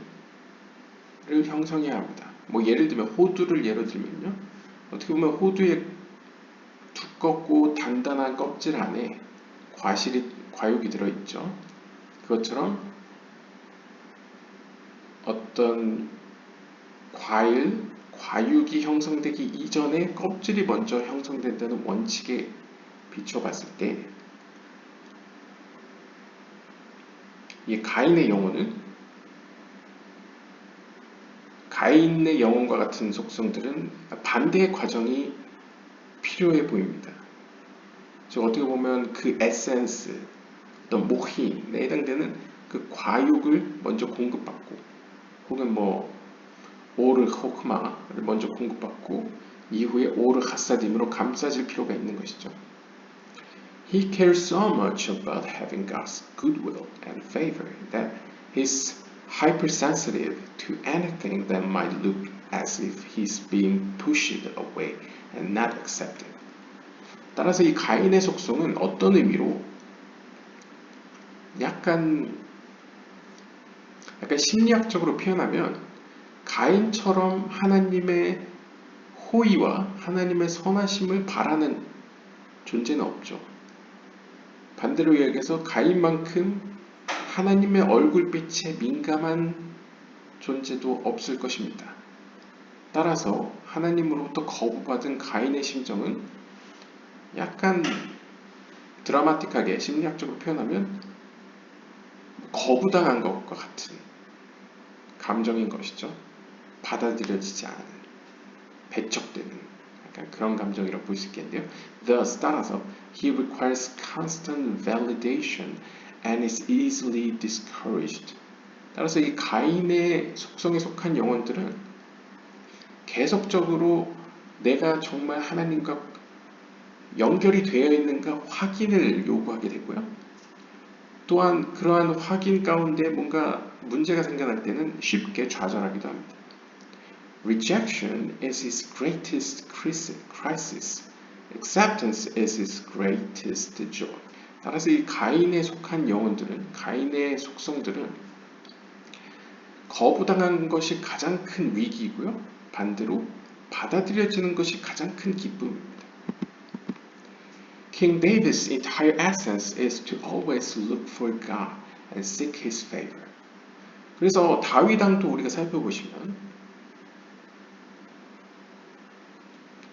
Speaker 1: 형성해야 합니다. 뭐 예를 들면 호두를 예로 들면요. 어떻게 보면 호두의 두껍고 단단한 껍질 안에 과육이 들어있죠. 그것처럼 어떤 과육이 형성되기 이전에 껍질이 먼저 형성된다는 원칙에 비춰봤을 때 이 가인의 영혼과 같은 속성들은 반대의 과정이 필요해 보입니다. 즉 어떻게 보면 그 에센스, 어떤 모힌에 해당되는 그 과육을 먼저 공급받고 혹은 뭐 오르 호크마를 먼저 공급받고 이후에 오르 하사딤으로 감싸질 필요가 있는 것이죠. He cares so much about having God's goodwill and favor that his hypersensitive to anything that might look as if he's being pushed away and not accepted. 따라서 이 가인의 속성은 어떤 의미로 약간 심리학적으로 표현하면 가인처럼 하나님의 호의와 하나님의 선하심을 바라는 존재는 없죠. 반대로 이야기해서 가인만큼 하나님의 얼굴빛에 민감한 존재도 없을 것입니다. 따라서 하나님으로부터 거부받은 가인의 심정은 약간 드라마틱하게 심리학적으로 표현하면 거부당한 것과 같은 감정인 것이죠. 받아들여지지 않은, 배척되는 약간 그런 감정이라고 볼 수 있겠는데요. Thus, 따라서 he requires constant validation and is easily discouraged. 따라서 이 가인의 속성에 속한 영혼들은 계속적으로 내가 정말 하나님과 연결이 되어 있는가 확인을 요구하게 되고요. 또한 그러한 확인 가운데 뭔가 문제가 생겨날 때는 쉽게 좌절하기도 합니다. Rejection is his greatest crisis. Acceptance is his greatest joy. 따라서 이 가인에 속한 영혼들은, 가인의 속성들은 거부당한 것이 가장 큰 위기이고요. 반대로 받아들여지는 것이 가장 큰 기쁨입니다. King David's entire essence is to always look for God and seek His favor. 그래서 다윗 왕도 우리가 살펴보시면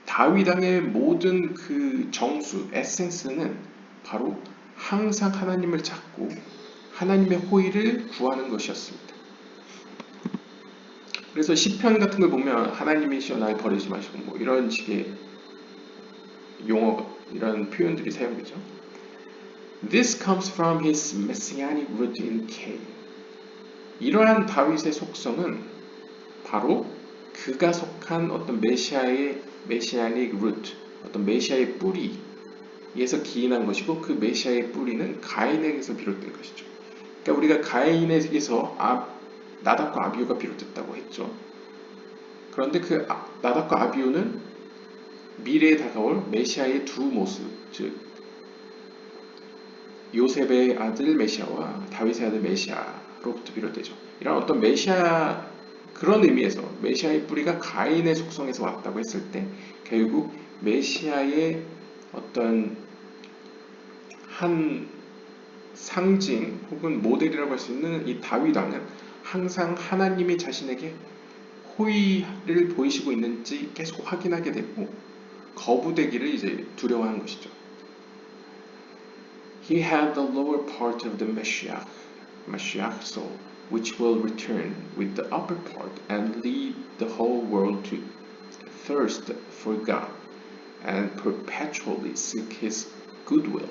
Speaker 1: 다윗 왕의 모든 그 정수, 에센스는 바로 항상 하나님을 찾고 하나님의 호의를 구하는 것이었습니다. 그래서 시편 같은 걸 보면 하나님이시여 날 버리지 마시고 뭐 이런 식의 용어, 이런 표현들이 사용되죠. This comes from his messianic root in Cain. 이러한 다윗의 속성은 바로 그가 속한 어떤 메시아닉 루트, 어떤 메시아의 뿌리에서 기인한 것이고 그 메시아의 뿌리는 가인에게서 비롯된 것이죠. 그러니까 우리가 가인에게서 나답과 아비후가 비롯됐다고 했죠. 그런데 그 나답과 아비후는 미래에 다가올 메시아의 두 모습, 즉 요셉의 아들 메시아와 다윗의 아들 메시아로부터 비롯되죠. 이런 어떤 메시아, 그런 의미에서 메시아의 뿌리가 가인의 속성에서 왔다고 했을 때 결국 메시아의 어떤 한 상징 혹은 모델이라고 할 수 있는 이 다윗 왕은 항상 하나님이 자신에게 호의를 보이시고 있는지 계속 확인하게 되고 거부되기를 이제 두려워하는 것이죠. He had the lower part of the Mashiach soul, which will return with the upper part and lead the whole world to thirst for God and perpetually seek His goodwill.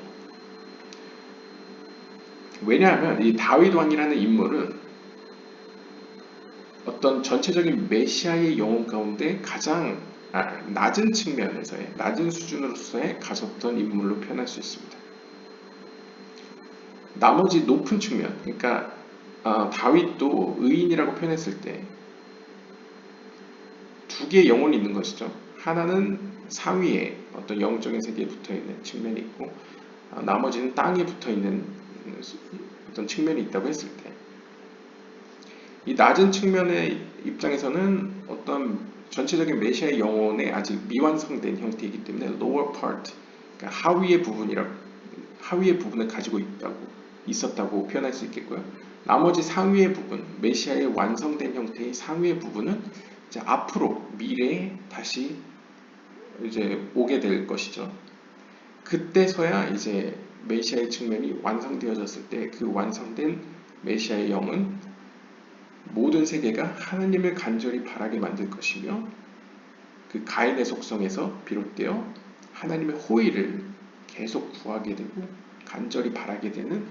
Speaker 1: 왜냐하면 이 다윗 왕이라는 인물은 어떤 전체적인 메시아의 영혼 가운데 가장 낮은 측면에서의, 낮은 수준으로서의 가졌던 인물로 표현할 수 있습니다. 나머지 높은 측면, 그러니까 다윗도 의인이라고 표현했을 때 두 개의 영혼이 있는 것이죠. 하나는 상위에 어떤 영적인 세계에 붙어있는 측면이 있고 나머지는 땅에 붙어있는 어떤 측면이 있다고 했을 때 이 낮은 측면의 입장에서는 어떤 전체적인 메시아의 영혼의 아직 미완성된 형태이기 때문에 lower part, 그러니까 하위의 부분을 가지고 있었다고 표현할 수 있겠고요. 나머지 상위의 부분, 메시아의 완성된 형태의 상위의 부분은 이제 앞으로 미래에 다시 이제 오게 될 것이죠. 그때서야 이제 메시아의 측면이 완성되어졌을 때 그 완성된 메시아의 영은 모든 세계가 하나님을 간절히 바라게 만들 것이며 그 가인의 속성에서 비롯되어 하나님의 호의를 계속 구하게 되고 간절히 바라게 되는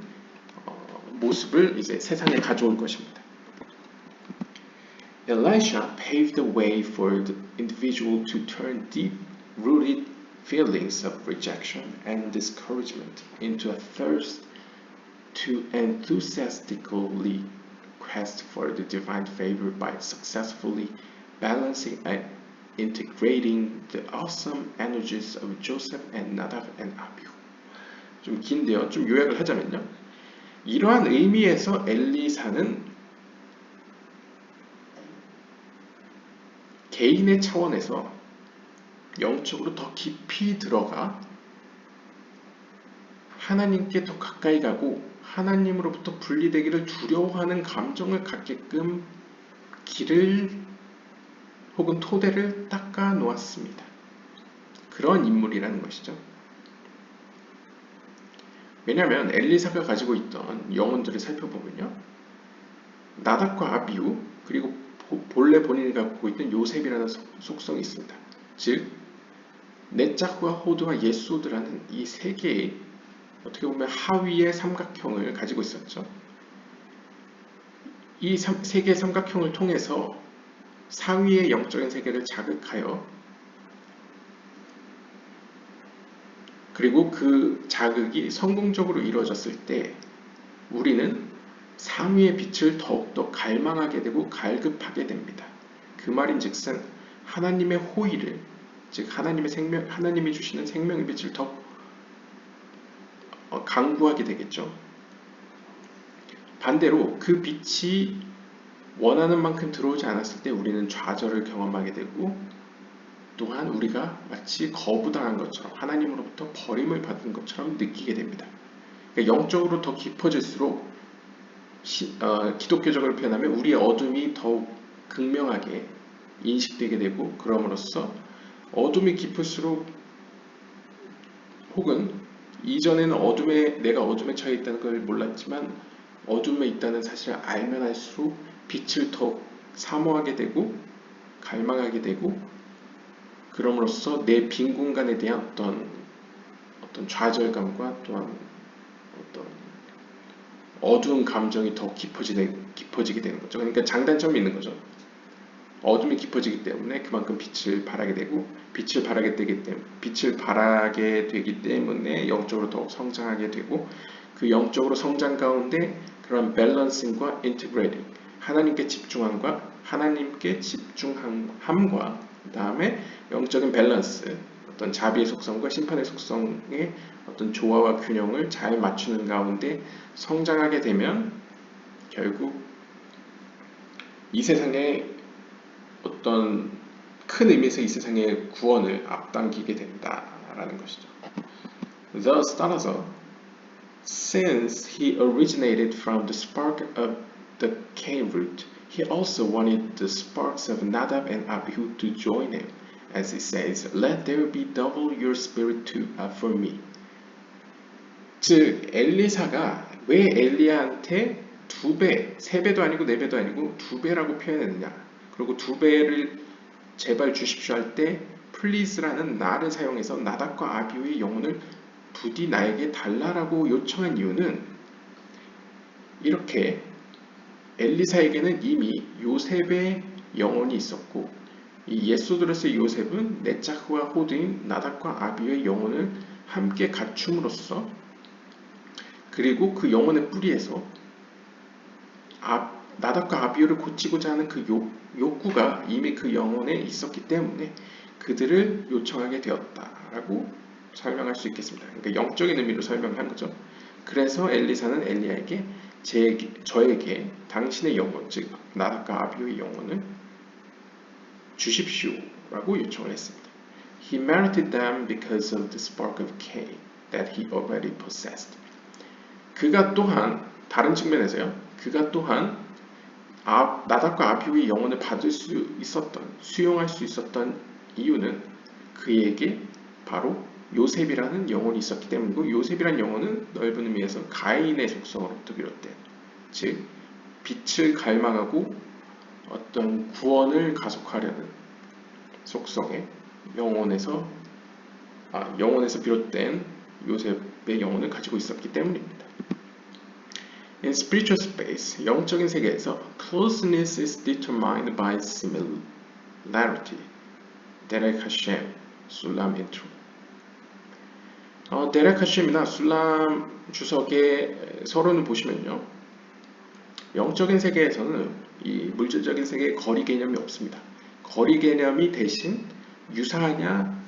Speaker 1: 모습을 이제 세상에 가져올 것입니다. Elisha paved the way for the individual to turn deep-rooted feelings of rejection and discouragement into a thirst to enthusiastically quest for the divine favor by successfully balancing and integrating the awesome energies of Joseph and Nadav and Abihu. 좀 긴데요. 좀 요약을 하자면요. 이러한 의미에서 엘리사는 개인의 차원에서 영적으로 더 깊이 들어가 하나님께 더 가까이 가고 하나님으로부터 분리되기를 두려워하는 감정을 갖게끔 길을 혹은 토대를 닦아 놓았습니다. 그런 인물이라는 것이죠. 왜냐하면 엘리사가 가지고 있던 영혼들을 살펴보면요. 나답과 아비후 그리고 본래 본인이 갖고 있던 요셉이라는 속성이 있습니다. 즉 넷자흐와 호드와 예수드라는 이 세 개의 어떻게 보면 하위의 삼각형을 가지고 있었죠. 이 세 개의 삼각형을 통해서 상위의 영적인 세계를 자극하여 그리고 그 자극이 성공적으로 이루어졌을 때 우리는 상위의 빛을 더욱더 갈망하게 되고 갈급하게 됩니다. 그 말인즉슨 하나님의 호의를 즉 하나님이 주시는 생명의 빛을 더 강구하게 되겠죠. 반대로 그 빛이 원하는 만큼 들어오지 않았을 때 우리는 좌절을 경험하게 되고 또한 우리가 마치 거부당한 것처럼 하나님으로부터 버림을 받은 것처럼 느끼게 됩니다. 그러니까 영적으로 더 깊어질수록 기독교적으로 표현하면 우리의 어둠이 더욱 극명하게 인식되게 되고 그럼으로써 어둠이 깊을수록 혹은 이전에는 내가 어둠에 처해 있다는 걸 몰랐지만 어둠에 있다는 사실을 알면 알수록 빛을 더 사모하게 되고 갈망하게 되고 그럼으로써 내 빈 공간에 대한 어떤 좌절감과 또한 어떤 어두운 감정이 더 깊어지게 되는 거죠. 그러니까 장단점이 있는 거죠. 어둠이 깊어지기 때문에 그만큼 빛을 발하게 되고 빛을 발하게 되기 때문에 영적으로 더욱 성장하게 되고 그 영적으로 성장 가운데 그런 밸런싱과 인티그레이팅 하나님께 집중함과 그 다음에 영적인 밸런스 어떤 자비의 속성과 심판의 속성의 어떤 조화와 균형을 잘 맞추는 가운데 성장하게 되면 결국 이 세상에 어떤 큰 의미에서 이 세상의 구원을 앞당기게 된다라는 것이죠. Thus 따라서 since he originated from the spark of the Cain root, he also wanted the sparks of Nadab and Abihu to join him, as he says, "Let there be double your spirit too for me." 즉 엘리사가 왜 엘리야한테 2배, 3배도 아니고 4배도 아니고 2배라고 표현했느냐? 그리고 2배를 제발 주십시오 할 때 please라는 나를 사용해서 나답과 아비후의 영혼을 부디 나에게 달라라고 요청한 이유는 이렇게 엘리사에게는 이미 요셉의 영혼이 있었고 이 예소드로스의 요셉은 넷자흐와 호드인 나답과 아비후의 영혼을 함께 갖춤으로써 그리고 그 영혼의 뿌리에서 나답과 아비후를 고치고자 하는 그 욕구가 이미 그 영혼에 있었기 때문에 그들을 요청하게 되었다라고 설명할 수 있겠습니다. 그러니까 영적인 의미로 설명한 거죠. 그래서 엘리사는 엘리야에게 저에게 당신의 영혼, 즉 나답과 아비후의 영혼을 주십시오라고 요청을 했습니다. He merited them because of the spark of Cain that he already possessed. 그가 또한 다른 측면에서요. 그가 또한 나답과 아비후의 영혼을 받을 수 있었던, 수용할 수 있었던 이유는 그에게 바로 요셉이라는 영혼이 있었기 때문이고 요셉이라는 영혼은 넓은 의미에서 가인의 속성으로부터 비롯된 즉 빛을 갈망하고 어떤 구원을 가속하려는 속성의 영혼에서 비롯된 요셉의 영혼을 가지고 있었기 때문입니다. In spiritual space, 영적인 세계에서 closeness is determined by similarity. 데렉 하셴, 술람 인트로. 데렉 하셴이나 술람 주석의 서론을 보시면요. 영적인 세계에서는 이 물질적인 세계에 거리 개념이 없습니다. 거리 개념이 대신 유사하냐,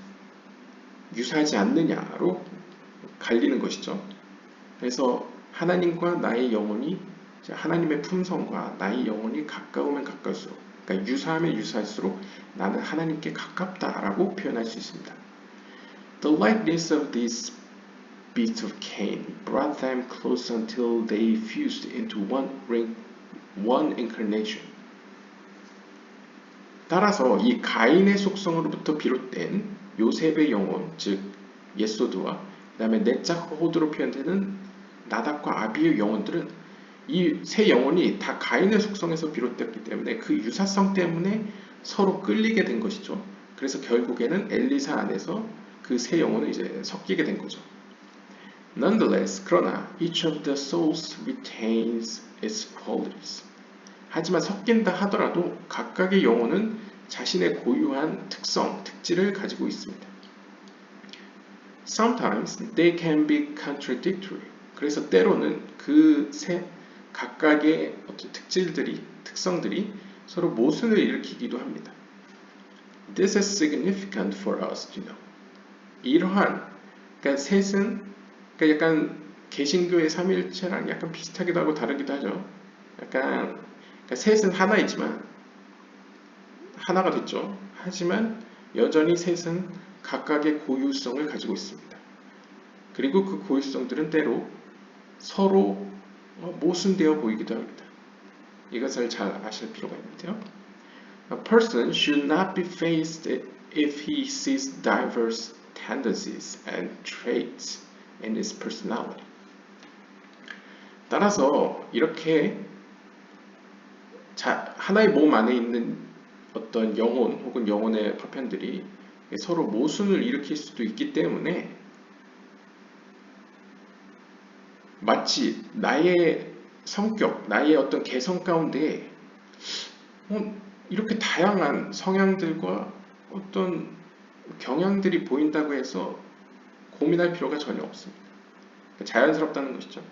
Speaker 1: 유사하지 않느냐로 갈리는 것이죠. 그래서 하나님과 나의 영혼이 하나님의 품성과 나의 영혼이 가까우면 가까울수록, 그러니까 유사하면 유사할수록 나는 하나님께 가깝다라고 표현할 수 있습니다. The likeness of these bits of cane brought them close until they fused into one incarnation. 따라서 이 가인의 속성으로부터 비롯된 요셉의 영혼, 즉 예소드와 그 다음에 넷작 호드로 표현되는 나답과 아비의 영혼들은 이 세 영혼이 다 가인의 속성에서 비롯됐기 때문에 그 유사성 때문에 서로 끌리게 된 것이죠. 그래서 결국에는 엘리사 안에서 그 세 영혼은 이제 섞이게 된 거죠. Nonetheless, 그러나 each of the souls retains its qualities. 하지만 섞인다 하더라도 각각의 영혼은 자신의 고유한 특성, 특질을 가지고 있습니다. Sometimes they can be contradictory. 그래서 때로는 그 세 각각의 어떤 특질들이, 특성들이 서로 모순을 일으키기도 합니다. This is significant for us to know. 이러한, 그러니까 셋은, 그러니까 약간 개신교의 삼위일체랑 약간 비슷하기도 하고 다르기도 하죠. 약간 그러니까 셋은 하나이지만 하나가 됐죠. 하지만 여전히 셋은 각각의 고유성을 가지고 있습니다. 그리고 그 고유성들은 때로 서로 모순되어 보이기도 합니다. 이것을 잘 아실 필요가 있는데요. A person should not be fazed if he sees diverse tendencies and traits in his personality. 따라서 이렇게 하나의 몸 안에 있는 어떤 영혼 혹은 영혼의 파편들이 서로 모순을 일으킬 수도 있기 때문에 마치 나의 성격, 나의 어떤 개성 가운데 이렇게 다양한 성향들과 어떤 경향들이 보인다고 해서 고민할 필요가 전혀 없습니다. 자연스럽다는 것이죠.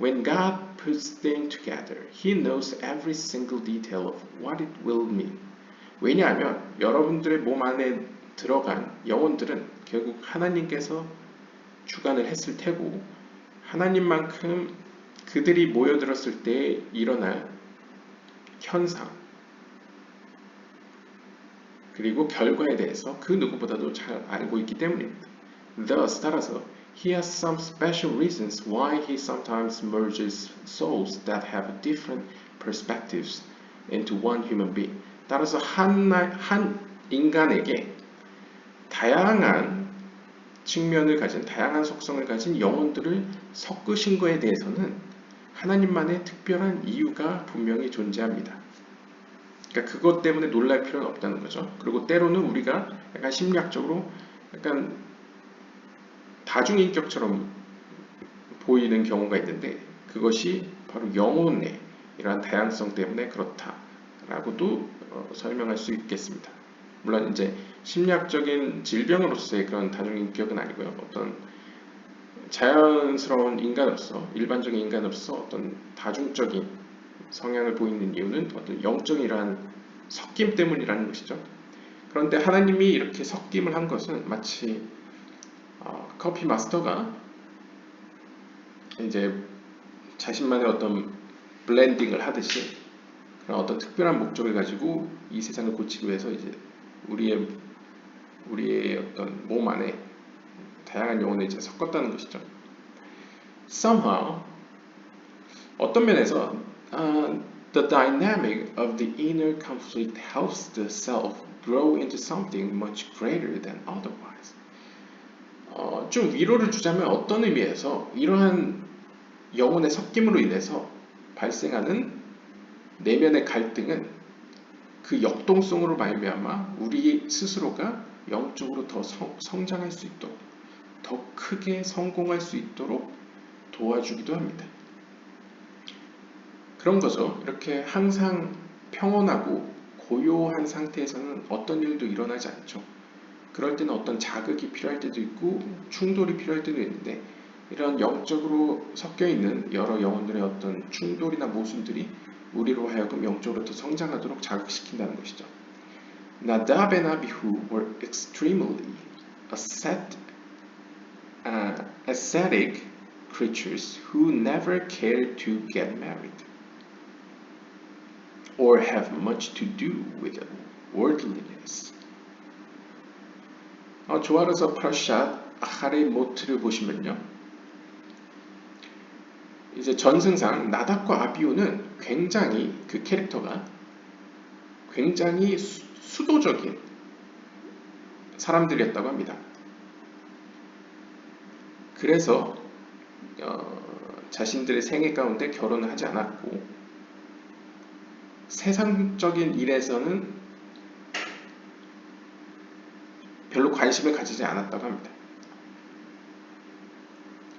Speaker 1: When God puts things together, He knows every single detail of what it will mean. 왜냐하면 여러분들의 몸 안에 들어간 영혼들은 결국 하나님께서 주관을 했을 테고 하나님만큼 그들이 모여들었을 때 일어날 현상 그리고 결과에 대해서 그 누구보다도 잘 알고 있기 때문입니다. Thus, 따라서 He has some special reasons why He sometimes merges souls that have different perspectives into one human being. 따라서 한 인간에게 다양한 측면을 가진, 다양한 속성을 가진 영혼들을 섞으신 것에 대해서는 하나님만의 특별한 이유가 분명히 존재합니다. 그러니까 그것 때문에 놀랄 필요는 없다는 거죠. 그리고 때로는 우리가 약간 심리학적으로 약간 다중인격처럼 보이는 경우가 있는데 그것이 바로 영혼의 이러한 다양성 때문에 그렇다라고도 설명할 수 있겠습니다. 물론 이제 심리학적인 질병으로서의 그런 다중인격은 아니고요. 어떤 자연스러운 인간으로서, 일반적인 인간으로서 어떤 다중적인 성향을 보이는 이유는 어떤 영적인 이러한 섞임 때문이라는 것이죠. 그런데 하나님이 이렇게 섞임을 한 것은 마치 커피 마스터가 이제 자신만의 어떤 블렌딩을 하듯이 그런 어떤 특별한 목적을 가지고 이 세상을 고치기 위해서 이제 우리의 어떤 몸 안에 다양한 영혼을 이제 섞었다는 것이죠. Somehow 어떤 면에서 the dynamic of the inner conflict helps the self grow into something much greater than otherwise. 좀 위로를 주자면 어떤 의미에서 이러한 영혼의 섞임으로 인해서 발생하는 내면의 갈등은 그 역동성으로 말미암아 우리 스스로가 영적으로 더 성장할 수 있도록 더 크게 성공할 수 있도록 도와주기도 합니다. 그런 거죠. 이렇게 항상 평온하고 고요한 상태에서는 어떤 일도 일어나지 않죠. 그럴 때는 어떤 자극이 필요할 때도 있고 충돌이 필요할 때도 있는데 이런 영적으로 섞여 있는 여러 영혼들의 어떤 충돌이나 모순들이 우리로 하여금 영적으로 더 성장하도록 자극시킨다는 것이죠. Nadab and Abihu were extremely ascetic creatures who never cared to get married or have much to do with worldliness. 조아르서 프라샷 아하레모트를 보시면요, 이제 전승상 나답과 아비후는 굉장히 그 캐릭터가 굉장히 수도적인 사람들이었다고 합니다. 그래서 자신들의 생애 가운데 결혼을 하지 않았고 세상적인 일에서는 별로 관심을 가지지 않았다고 합니다.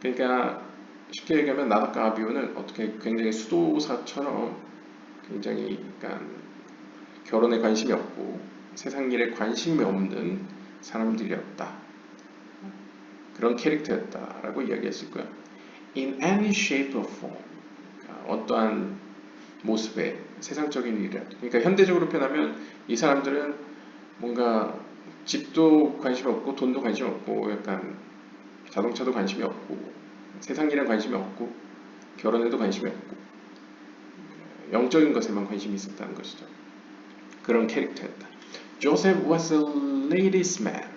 Speaker 1: 그러니까 쉽게 얘기하면 나답과 아비후는 어떻게 굉장히 수도사처럼 굉장히 그러니까 결혼에 관심이 없고 세상 일에 관심이 없는 사람들이었다. 그런 캐릭터였다라고 이야기했을 거예요. In any shape or form, 어떠한 모습의 세상적인 일이라도. 그러니까 현대적으로 표현하면 이 사람들은 뭔가 집도 관심이 없고 돈도 관심이 없고 약간 자동차도 관심이 없고 세상 일에 관심이 없고 결혼에도 관심이 없고 영적인 것에만 관심이 있었다는 것이죠. 그런 캐릭터였다. Joseph was a ladies' man.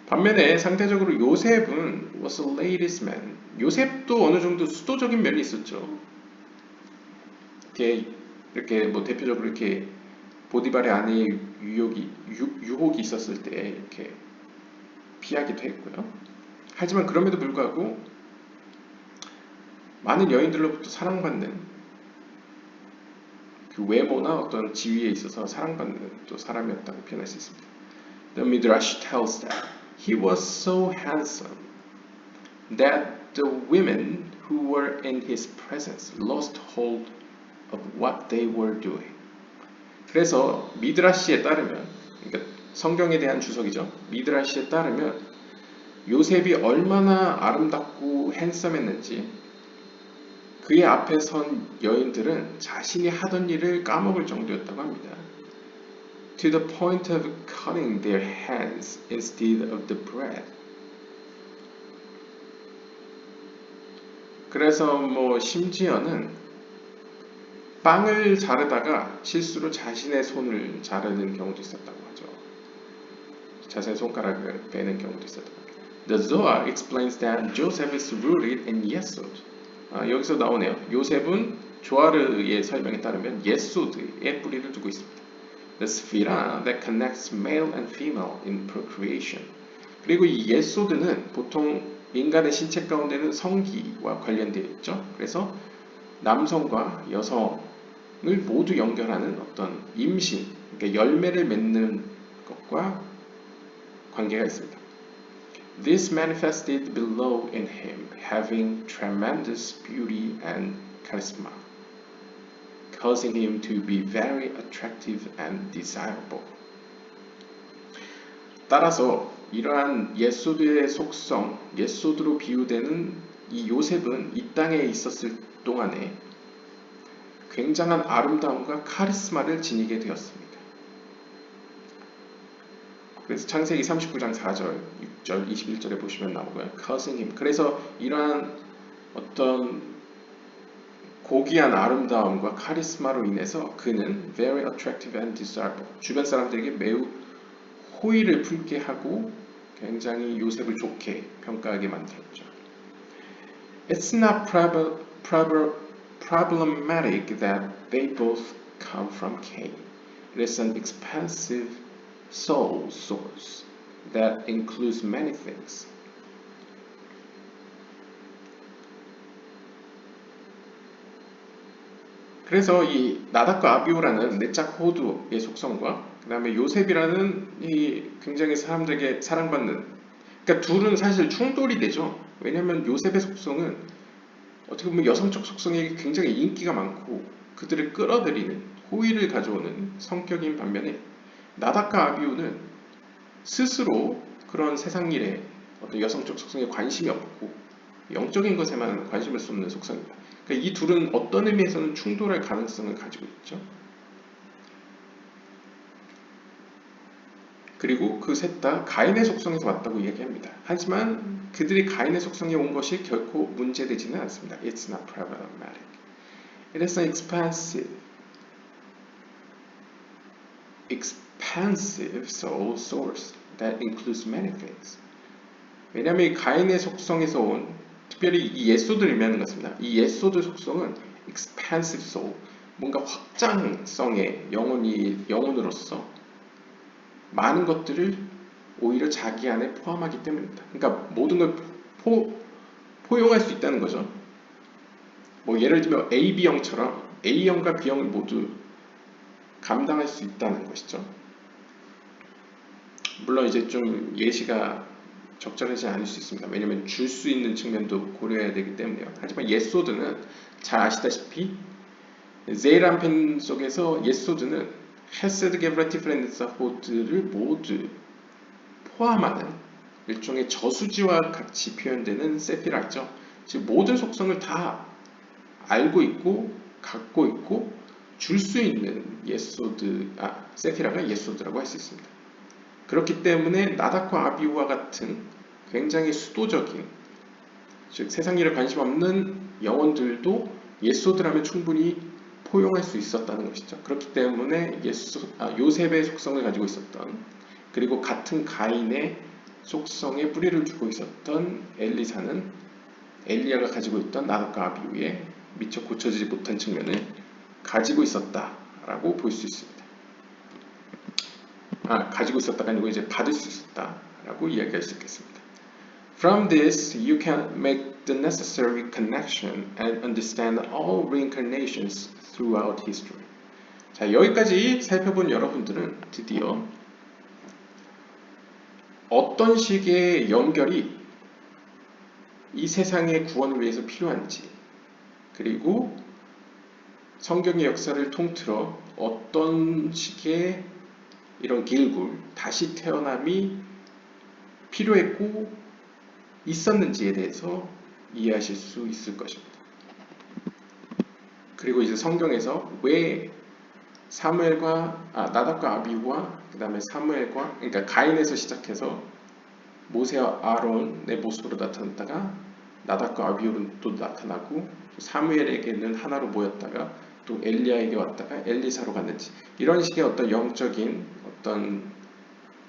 Speaker 1: 반면에 상대적으로 요셉은 was a ladies' man. 요셉도 어느 정도 수도적인 면이 있었죠. 이렇게 뭐 대표적으로 이렇게 보디발의 아내의 유혹이 있었을 때 이렇게 피하기도 했고요. 하지만 그럼에도 불구하고 많은 여인들로부터 사랑받는 그 외모나 어떤 지위에 있어서 사랑받는 또 사람이었다고 표현할 수 있습니다. The Midrash tells that he was so handsome that the women who were in his presence lost hold of what they were doing. 그래서 미드라시에 따르면, 그러니까 성경에 대한 주석이죠. 미드라시에 따르면 요셉이 얼마나 아름답고 핸섬했는지 그의 앞에 선 여인들은 자신이 하던 일을 까먹을 정도였다고 합니다. To the point of cutting their hands instead of the bread. 그래서 뭐 심지어는 빵을 자르다가 실수로 자신의 손을 자르는 경우도 있었다고 하죠. 자신의 손가락을 빼는 경우도 있었다고 합니다. The Zohar explains that Joseph is rooted in Yesod. 여기서 나오네요. 요셉은 조아르의 설명에 따르면 예소드의 뿌리를 두고 있습니다. The sphira that connects male and female in procreation. 그리고 이 예소드는 보통 인간의 신체 가운데는 성기와 관련되어 있죠. 그래서 남성과 여성을 모두 연결하는 어떤 임신, 그러니까 열매를 맺는 것과 관계가 있습니다. This manifested below in him, having tremendous beauty and charisma, causing him to be very attractive and desirable. 따라서 이러한 예소드의 속성, 예소드로 비유되는 이 요셉은 이 땅에 있었을 동안에 굉장한 아름다움과 카리스마를 지니게 되었습니다. 그래서 창세기 39장 4절, 6절, 21절에 보시면 나오고요. causing him. 그래서 이러한 어떤 고귀한 아름다움과 카리스마로 인해서 그는 very attractive and desirable. 주변 사람들에게 매우 호의를 품게 하고 굉장히 요셉을 좋게 평가하게 만들었죠. It's not problematic that they both come from Cain. It is an expansive soul source that includes many things. 그래서 이 나답과 아비후라는 내적 호두의 속성과 그 다음에 요셉이라는 이 굉장히 사람들에게 사랑받는, 그러니까 둘은 사실 충돌이 되죠. 왜냐하면 요셉의 속성은 어떻게 보면 여성적 속성에 굉장히 인기가 많고 그들을 끌어들이는 호의를 가져오는 성격인 반면에 나답과 아비후는 스스로 그런 세상 일에 어떤 여성적 속성에 관심이 없고 영적인 것에만 관심을 쏟는 속성입니다. 그러니까 이 둘은 어떤 의미에서는 충돌할 가능성을 가지고 있죠. 그리고 그 셋 다 가인의 속성에서 왔다고 얘기합니다. 하지만 그들이 가인의 속성에 온 것이 결코 문제되지는 않습니다. It's not problematic. It is an expansive soul source that includes many things. 왜냐하면 이 가인의 속성에서 온 특별히 이 예소드를 의미하는 것입니다. 이 예소드 속성은 expansive soul, 뭔가 확장성의 영혼으로서 많은 것들을 오히려 자기 안에 포함하기 때문입니다. 그러니까 모든 걸 포용할 수 있다는 거죠. 뭐 예를 들면 A, B형처럼 A형과 B형을 모두 감당할 수 있다는 것이죠. 물론 이제 좀 예시가 적절하지 않을 수 있습니다. 왜냐하면 줄 수 있는 측면도 고려해야 되기 때문에요. 하지만 예소드는 잘 아시다시피 제이란 펜 속에서 예소드는 헤세드 게브라티 프렌드사호드를 모두 포함하는 일종의 저수지와 같이 표현되는 세피라죠. 즉 모든 속성을 다 알고 있고 갖고 있고 줄 수 있는 세피라가 예소드라고 할 수 있습니다. 그렇기 때문에 나닥과 아비우와 같은 굉장히 수도적인, 즉 세상 일에 관심 없는 영혼들도 예소드라면 충분히 포용할 수 있었다는 것이죠. 그렇기 때문에 요셉의 속성을 가지고 있었던, 그리고 같은 가인의 속성에 뿌리를 두고 있었던 엘리야가 가지고 있던 나닥과 아비우의 미처 고쳐지지 못한 측면을 가지고 있었다라고 볼 수 있습니다. 가지고 있었다가 아니고 이제 받을 수 있었다라고 이야기할 수 있겠습니다. From this, you can make the necessary connection and understand all reincarnations throughout history. 자, 여기까지 살펴본 여러분들은 드디어 어떤 식의 연결이 이 세상의 구원을 위해서 필요한지, 그리고 성경의 역사를 통틀어 어떤 식의 이런 길굴, 다시 태어남이 필요했고 있었는지에 대해서 이해하실 수 있을 것입니다. 그리고 이제 성경에서 왜 나답과 아비후와 그 다음에 사무엘과, 그러니까 가인에서 시작해서 모세와 아론의 모습으로 나타났다가 나답과 아비후로 또 나타나고 사무엘에게는 하나로 모였다가 또 엘리야에게 왔다가 엘리사로 갔는지, 이런 식의 어떤 영적인 어떤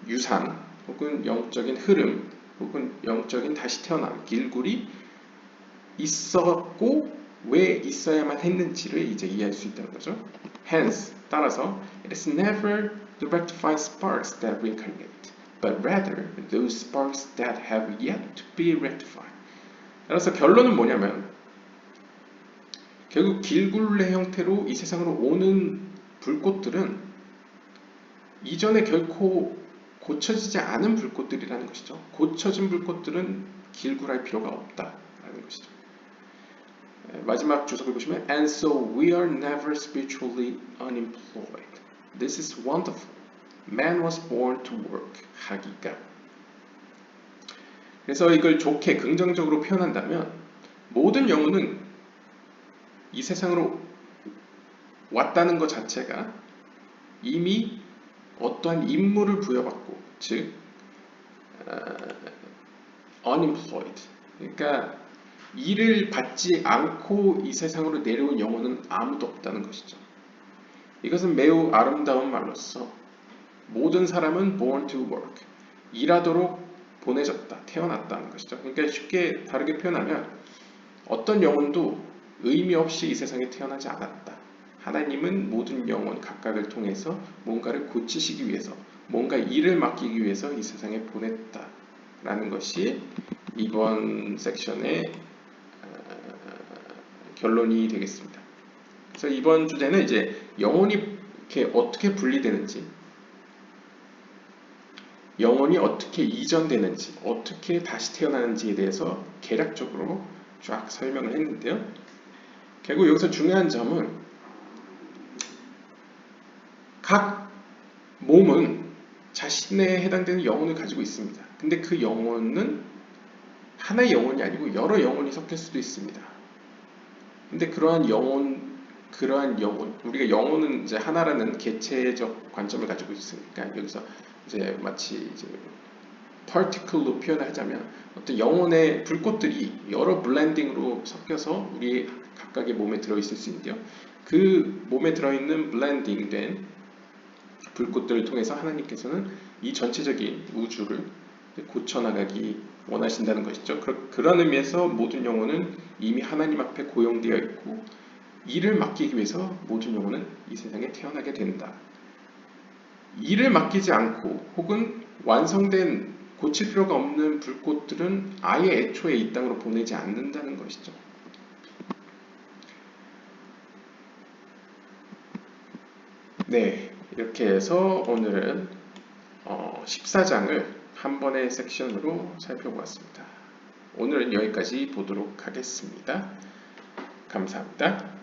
Speaker 1: 유산 혹은 영적인 흐름 혹은 영적인 다시 태어남 길굴이 있었고 왜 있어야만 했는지를 이제 이해할 수 있다는 거죠. Hence, 따라서 it is never the rectified sparks that reincarnate, but rather those sparks that have yet to be rectified. 따라서 결론은 뭐냐면 결국 길굴레 형태로 이 세상으로 오는 불꽃들은 이전에 결코 고쳐지지 않은 불꽃들이라는 것이죠. 고쳐진 불꽃들은 길굴할 필요가 없다라는 것이죠. 마지막 주석을 보시면 And so we are never spiritually unemployed. This is wonderful. Man was born to work. 하기가. 그래서 이걸 좋게 긍정적으로 표현한다면 모든 영혼은 이 세상으로 왔다는 것 자체가 이미 어떠한 임무를 부여받고, 즉 unemployed, 그러니까 일을 받지 않고 이 세상으로 내려온 영혼은 아무도 없다는 것이죠. 이것은 매우 아름다운 말로서 모든 사람은 born to work, 일하도록 보내졌다, 태어났다는 것이죠. 그러니까 쉽게 다르게 표현하면 어떤 영혼도 의미 없이 이 세상에 태어나지 않았다. 하나님은 모든 영혼 각각을 통해서 뭔가를 고치시기 위해서, 뭔가 일을 맡기기 위해서 이 세상에 보냈다라는 것이 이번 섹션의 결론이 되겠습니다. 그래서 이번 주제는 이제 영혼이 이렇게 어떻게 분리되는지, 영혼이 어떻게 이전되는지, 어떻게 다시 태어나는지에 대해서 개략적으로 쫙 설명을 했는데요. 결국 여기서 중요한 점은 각 몸은 자신에 해당되는 영혼을 가지고 있습니다. 근데 그 영혼은 하나의 영혼이 아니고 여러 영혼이 섞일 수도 있습니다. 근데 그러한 영혼, 우리가 영혼은 이제 하나라는 개체적 관점을 가지고 있으니까 여기서 이제 마치 이제 particle로 표현하자면 어떤 영혼의 불꽃들이 여러 블렌딩으로 섞여서 우리 각각의 몸에 들어있을 수 있는데요. 그 몸에 들어있는 블렌딩된 불꽃들을 통해서 하나님께서는 이 전체적인 우주를 고쳐나가기 원하신다는 것이죠. 그런 의미에서 모든 영혼은 이미 하나님 앞에 고용되어 있고 일을 맡기기 위해서 모든 영혼은 이 세상에 태어나게 된다. 일을 맡기지 않고 혹은 완성된 고칠 필요가 없는 불꽃들은 아예 애초에 이 땅으로 보내지 않는다는 것이죠. 네, 이렇게 해서 오늘은 14장을 한 번의 섹션으로 살펴보았습니다. 오늘은 여기까지 보도록 하겠습니다. 감사합니다.